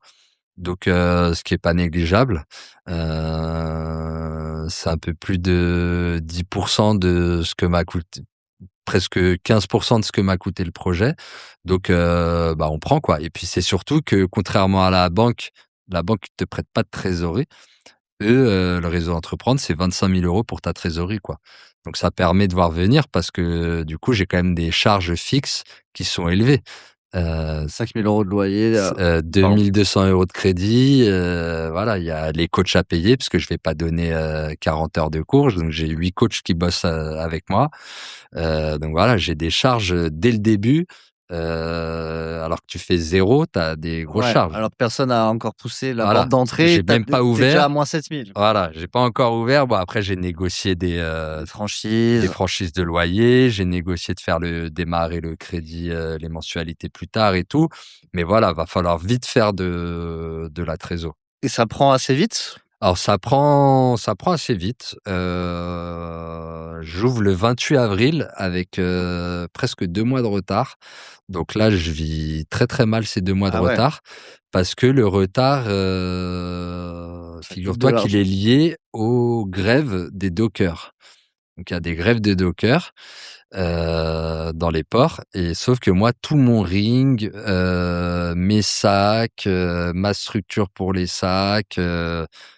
S1: Donc ce qui est pas négligeable. C'est un peu plus de 10 de ce que m'a coûté, presque 15 de ce que m'a coûté le projet. Donc on prend, quoi. Et puis c'est surtout que contrairement à la banque te prête pas de trésorerie. Eux, le réseau Entreprendre, c'est 25 000 € pour ta trésorerie, quoi. Donc ça permet de voir venir parce que du coup, j'ai quand même des charges fixes qui sont élevées. Heu
S2: 5 000 € de loyer,
S1: 2
S2: pardon.
S1: 200 € de crédit, voilà, il y a les coachs à payer parce que je vais pas donner, 40 heures de cours, donc j'ai 8 coachs qui bossent, avec moi. Donc voilà, j'ai des charges, dès le début, alors que tu fais zéro, tu as des grosses
S2: Ouais,
S1: charges.
S2: alors que personne n'a encore poussé la porte
S1: Voilà,
S2: d'entrée,
S1: j'ai même pas
S2: tu déjà à
S1: ouvert.
S2: moins 7 000.
S1: Voilà, j'ai pas encore ouvert. Bon, après j'ai négocié
S2: Des
S1: des
S2: franchises.
S1: franchises de loyer, j'ai négocié de faire démarrer le crédit, les mensualités plus tard et tout. Mais voilà, va falloir vite faire de la trésor.
S2: Et ça prend assez vite?
S1: Alors ça prend assez vite. J'ouvre le 28 avril avec, presque 2 mois de retard. Donc là, je vis très, très mal ces 2 mois de
S2: Ah ouais,
S1: retard parce que le retard,
S2: ça coûte de
S1: figure-toi qu'il
S2: l'argent.
S1: est lié aux grèves des dockers. Donc il y a des grèves de dockers, dans les ports et sauf que moi, tout mon ring, mes sacs, ma structure pour les sacs,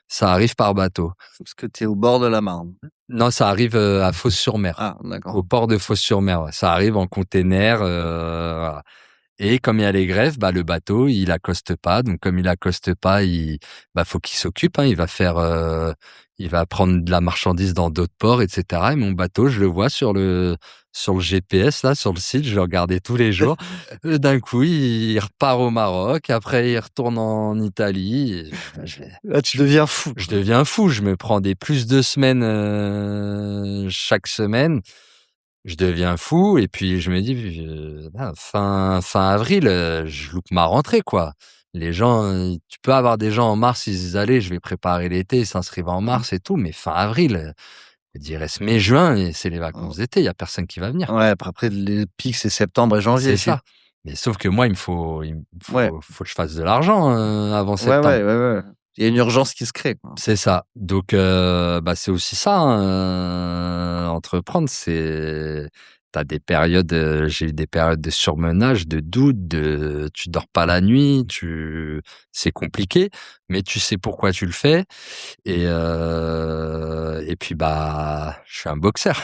S1: ça arrive par bateau.
S2: Parce que tu es au bord de la Marne.
S1: Non, ça arrive, à Fos-sur-Mer,
S2: Ah d'accord.
S1: au port de Fos-sur-Mer, ouais. Ça arrive en container, voilà. Et comme il y a les grèves, bah, le bateau, il accoste pas. Donc, comme il accoste pas, faut qu'il s'occupe, hein. Il va prendre de la marchandise dans d'autres ports, et cetera. Et mon bateau, je le vois sur le GPS, là, sur le site, je le regardais tous les jours. D'un coup, il repart au Maroc. Après, il retourne en Italie. Et
S2: Là, tu deviens fou,
S1: je
S2: quoi.
S1: deviens fou. Je me prends des plus de semaines, chaque semaine. Je deviens fou et puis je me dis, fin avril, je loupe ma rentrée, quoi. Les gens, tu peux avoir des gens en mars, ils disent: «Allez, je vais préparer l'été», ils s'inscrivent en
S2: Mmh.
S1: mars et tout, mais fin avril, il reste mai, juin et c'est les
S2: Mmh.
S1: vacances d'été, il y a personne qui va venir.
S2: Ouais, après les pics, c'est septembre et janvier
S1: C'est
S2: ici.
S1: ça. Mais sauf que moi, il me
S2: Ouais.
S1: faut que je fasse de l'argent, avant
S2: Ouais,
S1: septembre.
S2: ouais, ouais, ouais. Il y a une urgence qui se crée, quoi.
S1: C'est ça. Donc, c'est aussi ça, hein, entreprendre, c'est t'as des périodes, j'ai eu des périodes de surmenage, de doute, tu dors pas la nuit, c'est compliqué, mais tu sais pourquoi tu le fais et puis, je suis un boxeur.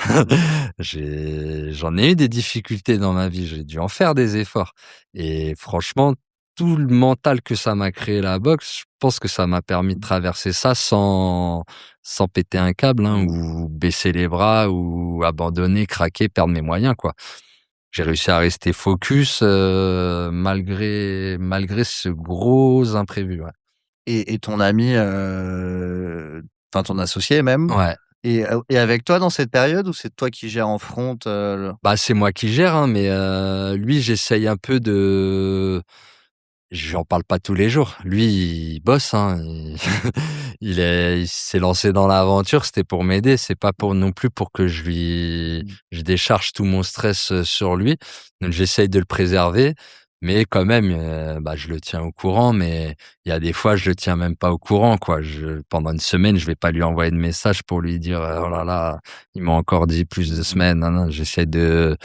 S1: J'en ai eu des difficultés dans ma vie, j'ai dû en faire des efforts et franchement, tout le mental que ça m'a créé la boxe, je pense que ça m'a permis de traverser ça sans péter un câble, hein,
S2: Mmh.
S1: ou baisser les bras ou abandonner, craquer, perdre mes moyens, quoi. J'ai réussi à rester focus, malgré ce gros imprévu, ouais.
S2: Et ton ami, enfin ton associé même
S1: Ouais.
S2: et avec toi dans cette période ou c'est toi qui gères en front, le
S1: Bah, c'est moi qui gère, hein, mais lui, j'essaye un peu je lui en parle pas tous les jours. Lui, il bosse, hein, il s'est lancé dans l'aventure, c'était pour m'aider, c'est pas pour non plus pour que
S2: Mmh.
S1: je décharge tout mon stress, sur lui. Donc j'essaye de le préserver, mais quand même, je le tiens au courant, mais il y a des fois, je le tiens même pas au courant, quoi. Pendant une semaine, je vais pas lui envoyer de message pour lui dire: «Oh là là, il m'a encore dit plus de
S2: Mmh.
S1: semaines». Non, non, j'essaye
S2: Le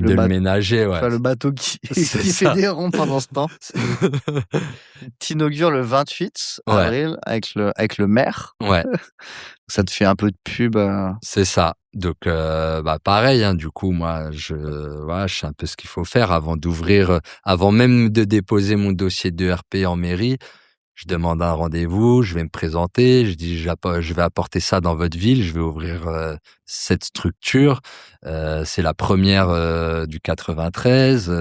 S1: de le
S2: bat
S1: ménager, ouais.
S2: enfin le bateau qui
S1: C'est
S2: qui fait
S1: ça.
S2: des ronds pendant ce temps. Tu inaugures le 28
S1: Ouais,
S2: avril avec le maire.
S1: ouais.
S2: Ça te fait un peu de pub,
S1: C'est ça. Donc, pareil, hein, du coup, moi, voilà, je sais un peu ce qu'il faut faire avant d'ouvrir, avant même de déposer mon dossier de d'ERP en mairie. Je demande un rendez-vous, je vais me présenter, je dis: «Je vais apporter ça dans votre ville, je vais ouvrir, cette structure, c'est la première du 93,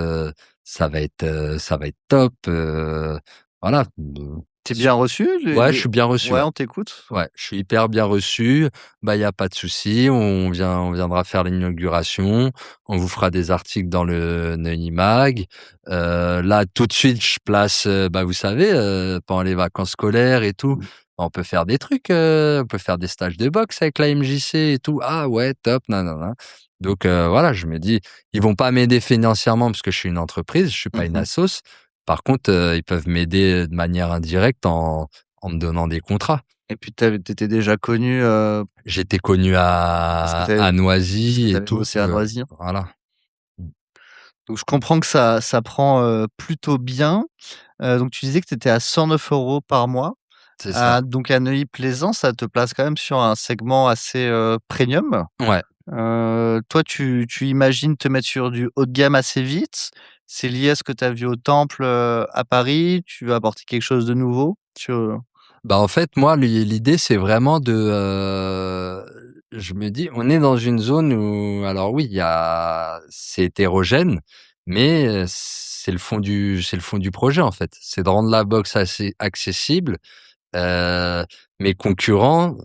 S1: ça va être top», voilà,
S2: tu bien reçu?
S1: ouais, je suis bien reçu,
S2: Ouais,
S1: ouais.
S2: on t'écoute?
S1: Ouais, je suis hyper bien reçu. Il y a pas de souci. On viendra faire l'inauguration. On vous fera des articles dans le Neuilly Mag. Là, tout de suite, je place, vous savez, pendant les vacances scolaires et tout, on peut faire des trucs, on peut faire des stages de boxe avec la MJC et tout. Ah ouais, top, nanana. Donc, voilà, je me dis, ils vont pas m'aider financièrement parce que je suis une entreprise, je suis pas une
S2: Mmh.
S1: assos. Par contre, ils peuvent m'aider de manière indirecte en me donnant des contrats.
S2: Et puis tu étais déjà connu,
S1: J'étais connu
S2: parce que
S1: à
S2: tu
S1: Noisy et
S2: avais
S1: tout,
S2: bossé à Noisy.
S1: voilà.
S2: Donc je comprends que ça prend, plutôt bien. Donc tu disais que tu étais à 109 € par mois.
S1: C'est ça.
S2: Donc à Neuilly-Plaisance, ça te place quand même sur un segment assez, premium.
S1: Ouais.
S2: Toi, tu imagines te mettre sur du haut de gamme assez vite? C'est lié à ce que tu as vu au Temple, à Paris? Tu veux apporter quelque chose de nouveau?
S1: En fait, moi, l'idée, c'est vraiment je me dis, on est dans une zone où alors oui, c'est hétérogène, mais c'est le fond du projet, en fait. C'est de rendre la boxe assez accessible. Mes concurrents,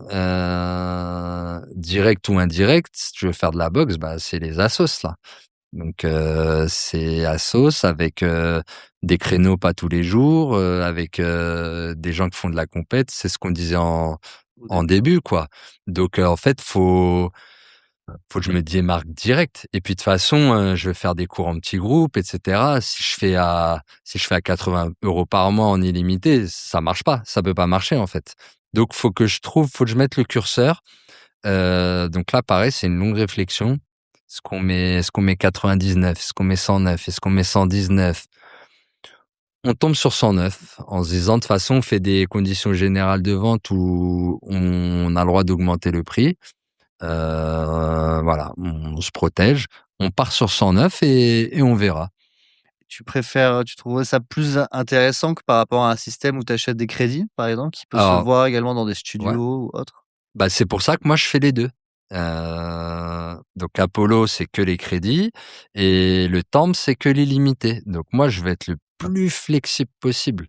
S1: directs ou indirects, si tu veux faire de la boxe, c'est les assos, là. Donc, c'est Assos avec, des créneaux pas tous les jours, avec, des gens qui font de la compète. C'est ce qu'on disait
S2: Au
S1: en
S2: début, ouais.
S1: début, quoi. Donc, en fait, faut que je me démarque direct et puis de toute façon, je vais faire des cours en petits groupes et cetera. Si je fais à 80 € par mois en illimité, ça marche pas, ça peut pas marcher, en fait. Donc faut que je mette le curseur. Donc là, pareil, c'est une longue réflexion. Est-ce qu'on met 99? Est-ce qu'on met 109? Est-ce qu'on met 119? On tombe sur 109 en se disant: «De toute façon, on fait des conditions générales de vente où on a le droit d'augmenter le prix». Voilà, on se protège. On part sur 109 et on verra.
S2: Tu trouves ça plus intéressant que par rapport à un système où tu achètes des crédits, par exemple, qui peut se
S1: Alors
S2: voir également dans des
S1: ouais,
S2: studios ou autres?
S1: bah, c'est pour ça que moi je fais les 2. Donc Apollo, c'est que les crédits et le Temple, c'est que l'illimité. Donc moi, je vais être le plus flexible possible.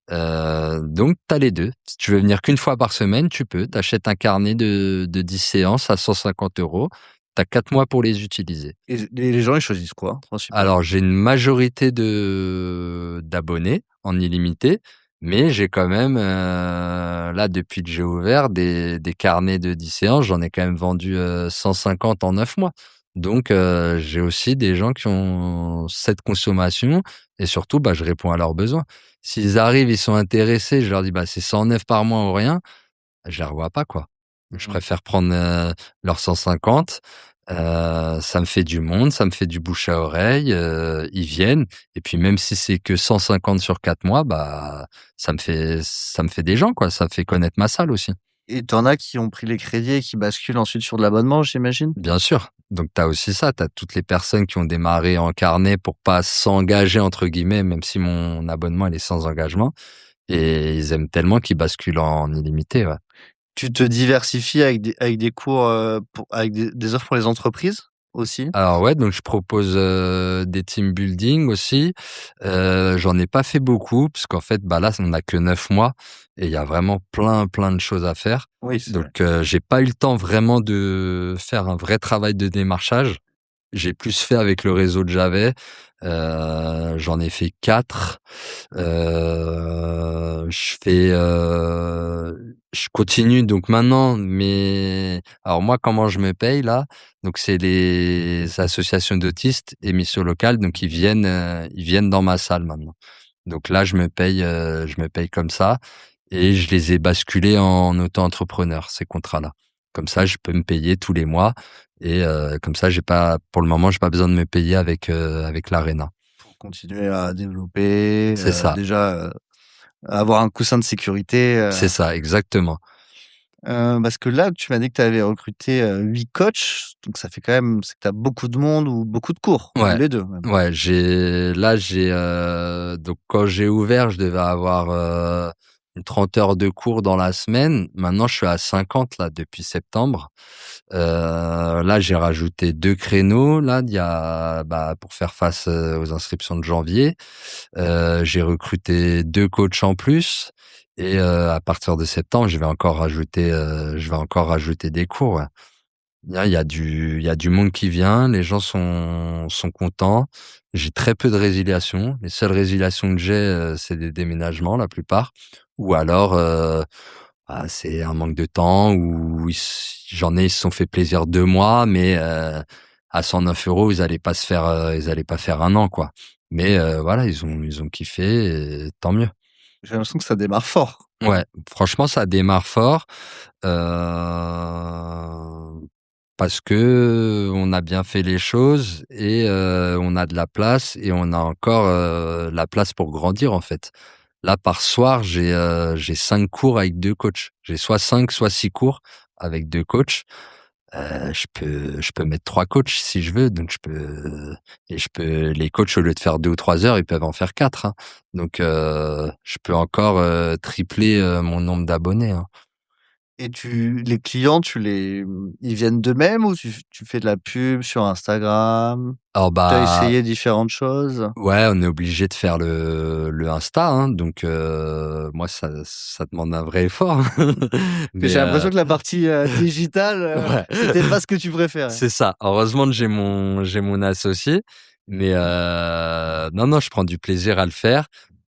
S1: Donc tu as les 2. Si tu veux venir qu'une fois par semaine, tu peux. Tu achètes un carnet de 10 séances à 150 €. Tu as 4 mois pour les utiliser.
S2: Et les gens, ils choisissent quoi,
S1: Alors,
S2: principalement?
S1: j'ai une majorité de d'abonnés en illimité, mais j'ai quand même, là, depuis que j'ai ouvert des carnets de 10 séances, j'en ai quand même vendu, 150 en 9 mois. Donc, j'ai aussi des gens qui ont cette consommation et surtout, bah, je réponds à leurs besoins. S'ils arrivent, ils sont intéressés, je leur dis: «Bah, c'est 109 par mois ou rien», je les revois pas, quoi. Je
S2: Mmh.
S1: préfère prendre, leurs 150, ça me fait du monde, ça me fait du bouche à oreille, ils viennent et puis même si c'est que 150 sur 4 mois, bah, ça me fait des gens, quoi, ça me fait connaître ma salle aussi.
S2: Et tu en as qui ont pris les crédits et qui basculent ensuite sur de l'abonnement, j'imagine?
S1: Bien sûr, donc tu as aussi ça, tu as toutes les personnes qui ont démarré en carnet pour pas «s'engager» entre guillemets, même si mon abonnement il est sans engagement et ils aiment tellement qu'ils basculent en illimité, ouais.
S2: Tu te diversifies avec des cours, avec des offres pour les entreprises aussi?
S1: Alors ouais, donc je propose, des team building aussi. J'en ai pas fait beaucoup parce qu'en fait, bah, là, on a que 9 mois et il y a vraiment plein, plein de choses à faire.
S2: Oui, c'est vrai.
S1: Donc, j'ai pas eu le temps vraiment de faire un vrai travail de démarchage. J'ai plus fait avec le réseau que j'avais. J'en ai fait 4. Je continue donc maintenant, mais alors moi, comment je me paye là? Donc c'est les associations d'autistes, émissions locales, donc ils viennent dans ma salle maintenant. Donc là, je me paye comme ça et je les ai basculés en auto-entrepreneur, ces contrats-là. Comme ça, je peux me payer tous les mois et comme ça, j'ai pas pour le moment, j'ai pas besoin de me payer avec l'Arena.
S2: Pour continuer à développer,
S1: C'est ça,
S2: déjà, avoir un coussin de sécurité,
S1: c'est ça, exactement.
S2: parce que là, tu m'as dit que tu avais recruté, 8 coachs, donc ça fait quand même c'est que tu as beaucoup de monde ou beaucoup de cours, ou
S1: Ouais,
S2: les 2 même?
S1: ouais, donc quand j'ai ouvert, je devais avoir, une 30 heures de cours dans la semaine. Maintenant, je suis à 50 là depuis septembre. Là, j'ai rajouté 2 créneaux là, il y a bah, pour faire face, aux inscriptions de janvier. J'ai recruté 2 coachs en plus et à partir de septembre, je vais encore rajouter des cours, ouais. Là, il y a du monde qui vient, les gens sont contents. J'ai très peu de résiliations. Les seules résiliations que j'ai, c'est des déménagements, la plupart ou alors, bah, c'est un manque de temps ou ils se sont fait plaisir 2 mois, mais à 109 €, ils allaient pas faire 1 an, quoi. Mais voilà, ils ont kiffé et tant mieux.
S2: J'ai l'impression que ça démarre fort.
S1: Ouais, franchement, ça démarre fort, heu, parce que on a bien fait les choses et on a de la place et on a encore, la place pour grandir, en fait. Là, par soir, j'ai 5 cours avec 2 coachs. J'ai soit 5 soit 6 cours avec 2 coachs. Je peux mettre 3 coachs si je veux, donc les coachs, au lieu de faire 2 ou 3 heures, ils peuvent en faire 4, hein. Donc je peux encore, tripler, mon nombre d'abonnés, hein.
S2: Et les clients, ils viennent d'eux-mêmes ou tu fais de la pub sur Instagram?
S1: Alors
S2: Tu as
S1: bah,
S2: essayé différentes choses?
S1: ouais, on est obligé de faire le Insta, hein, donc moi ça demande un vrai effort,
S2: Que
S1: mais
S2: j'ai l'impression que la partie, digitale,
S1: ouais.
S2: c'était pas ce que tu préférais.
S1: C'est ça. Heureusement que j'ai mon associé Mais non, je prends du plaisir à le faire.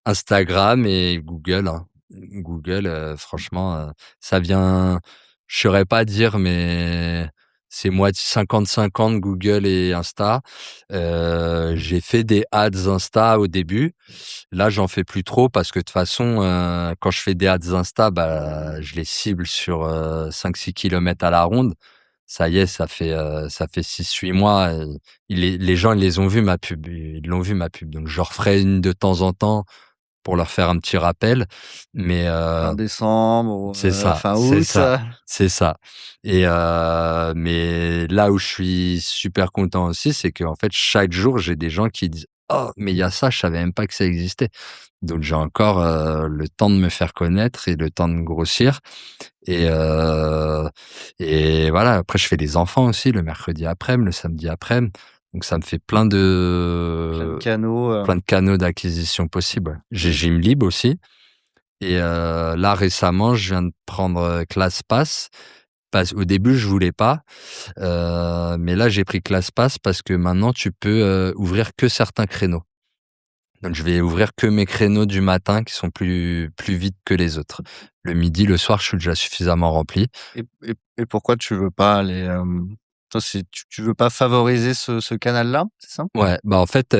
S1: Instagram et Google, hein. Google, franchement, ça vient, je saurais pas dire, mais c'est moitié 50-50 Google et Insta. J'ai fait des ads Insta au début. Là, j'en fais plus trop parce que de toute façon, quand je fais des ads Insta, bah, je les cible sur 5-6 kilomètres à la ronde. Ça y est, ça fait 6-8 mois. Les gens, ils les ont vus ma pub. Ils l'ont vu ma pub. Donc, je referai une de temps en temps pour leur faire un petit rappel. Mais
S2: Fin décembre ou
S1: c'est ça,
S2: fin
S1: c'est
S2: août.
S1: ça, c'est ça. Et mais là où je suis super content aussi, c'est qu'en fait, chaque jour, j'ai des gens qui disent: «Oh, mais il y a ça, je savais même pas que ça existait». Donc j'ai encore le temps de me faire connaître et le temps de grossir. Et voilà, après je fais des enfants aussi le mercredi après-midi, le samedi après-midi. Donc ça me fait
S2: Plein de canaux.
S1: plein de canaux d'acquisition possibles. J'ai Gymlib aussi. Et là récemment, je viens de prendre ClassPass. Au début, je voulais pas, mais là j'ai pris ClassPass parce que maintenant tu peux ouvrir que certains créneaux. Donc je vais ouvrir que mes créneaux du matin qui sont plus vite que les autres. Le midi, le soir, je suis déjà suffisamment rempli.
S2: Et pourquoi tu veux pas aller, toi, tu veux pas favoriser ce canal-là, c'est ça?
S1: Ouais, bah en fait,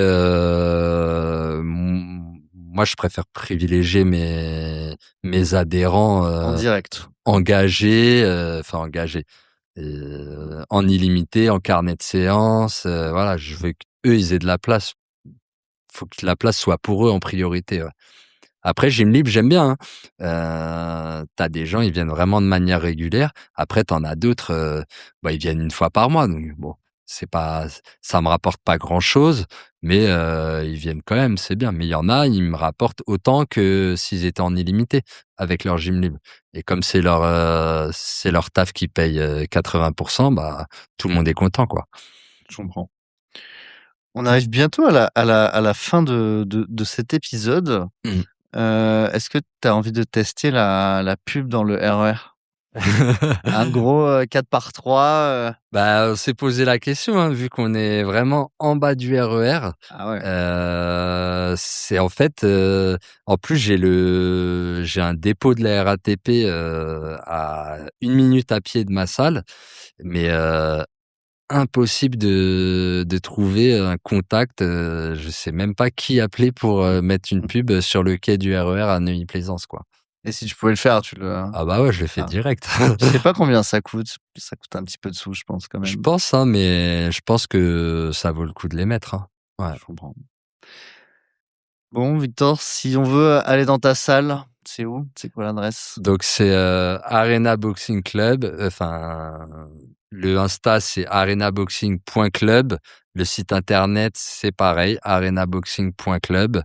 S1: moi je préfère privilégier mes adhérents
S2: En direct.
S1: engagés, engagés, en illimité, en carnet de séance. Voilà, je veux qu'eux ils aient de la place. Faut que la place soit pour eux en priorité. Ouais. Après, Gymlib, j'aime bien, hein. Tu des gens, ils viennent vraiment de manière régulière. Après, t'en as d'autres, bah, ils viennent une fois par mois. Donc bon, c'est pas, ça me rapporte pas grand-chose, mais ils viennent quand même, c'est bien. Mais il y en a, ils me rapportent autant que s'ils étaient en illimité avec leur Gymlib. Et comme c'est leur taf qui paye 80%, bah, tout le monde est content, quoi.
S2: Je comprends. On arrive bientôt à la fin de cet épisode.
S1: Mmh.
S2: Est-ce que tu as envie de tester la pub dans le RER? Un gros, 4x3.
S1: Bah, on s'est posé la question, hein, vu qu'on est vraiment en bas du RER.
S2: Ah ouais.
S1: C'est en fait, en plus j'ai un dépôt de la RATP, à 1 minute à pied de ma salle, mais impossible de trouver un contact, je sais même pas qui appeler pour, mettre une pub sur le quai du RER à Neuilly-Plaisance, quoi.
S2: Et si tu pouvais le faire, tu le
S1: Ah bah ouais, je le fais
S2: ah.
S1: direct.
S2: Je sais pas combien ça coûte. Ça coûte un petit peu de sous, je pense, quand
S1: Je
S2: même.
S1: pense, hein, mais je pense que ça vaut le coup de les mettre, hein. Ouais.
S2: Je comprends. Bon, Victor, si on veut aller dans ta salle, c'est où? C'est quoi l'adresse?
S1: Donc c'est Arena Boxing Club. Enfin, le Insta c'est arenaboxing.club. Le site internet c'est pareil, arenaboxing.club.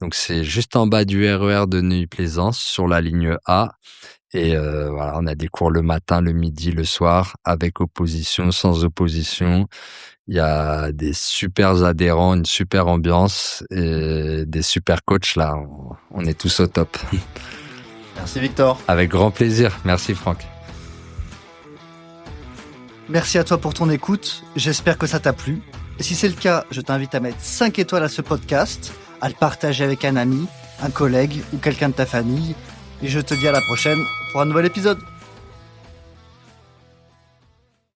S1: Donc c'est juste en bas du RER de Neuilly-Plaisance sur la ligne A. Et voilà, on a des cours le matin, le midi, le soir, avec opposition, sans opposition. Il y a des super adhérents, une super ambiance et des super coachs là. On est tous au top.
S2: Merci, Victor.
S1: Avec grand plaisir. Merci Franck.
S2: Merci à toi pour ton écoute. J'espère que ça t'a plu. Et si c'est le cas, je t'invite à mettre 5 étoiles à ce podcast, à le partager avec un ami, un collègue ou quelqu'un de ta famille. Et je te dis à la prochaine pour un nouvel épisode.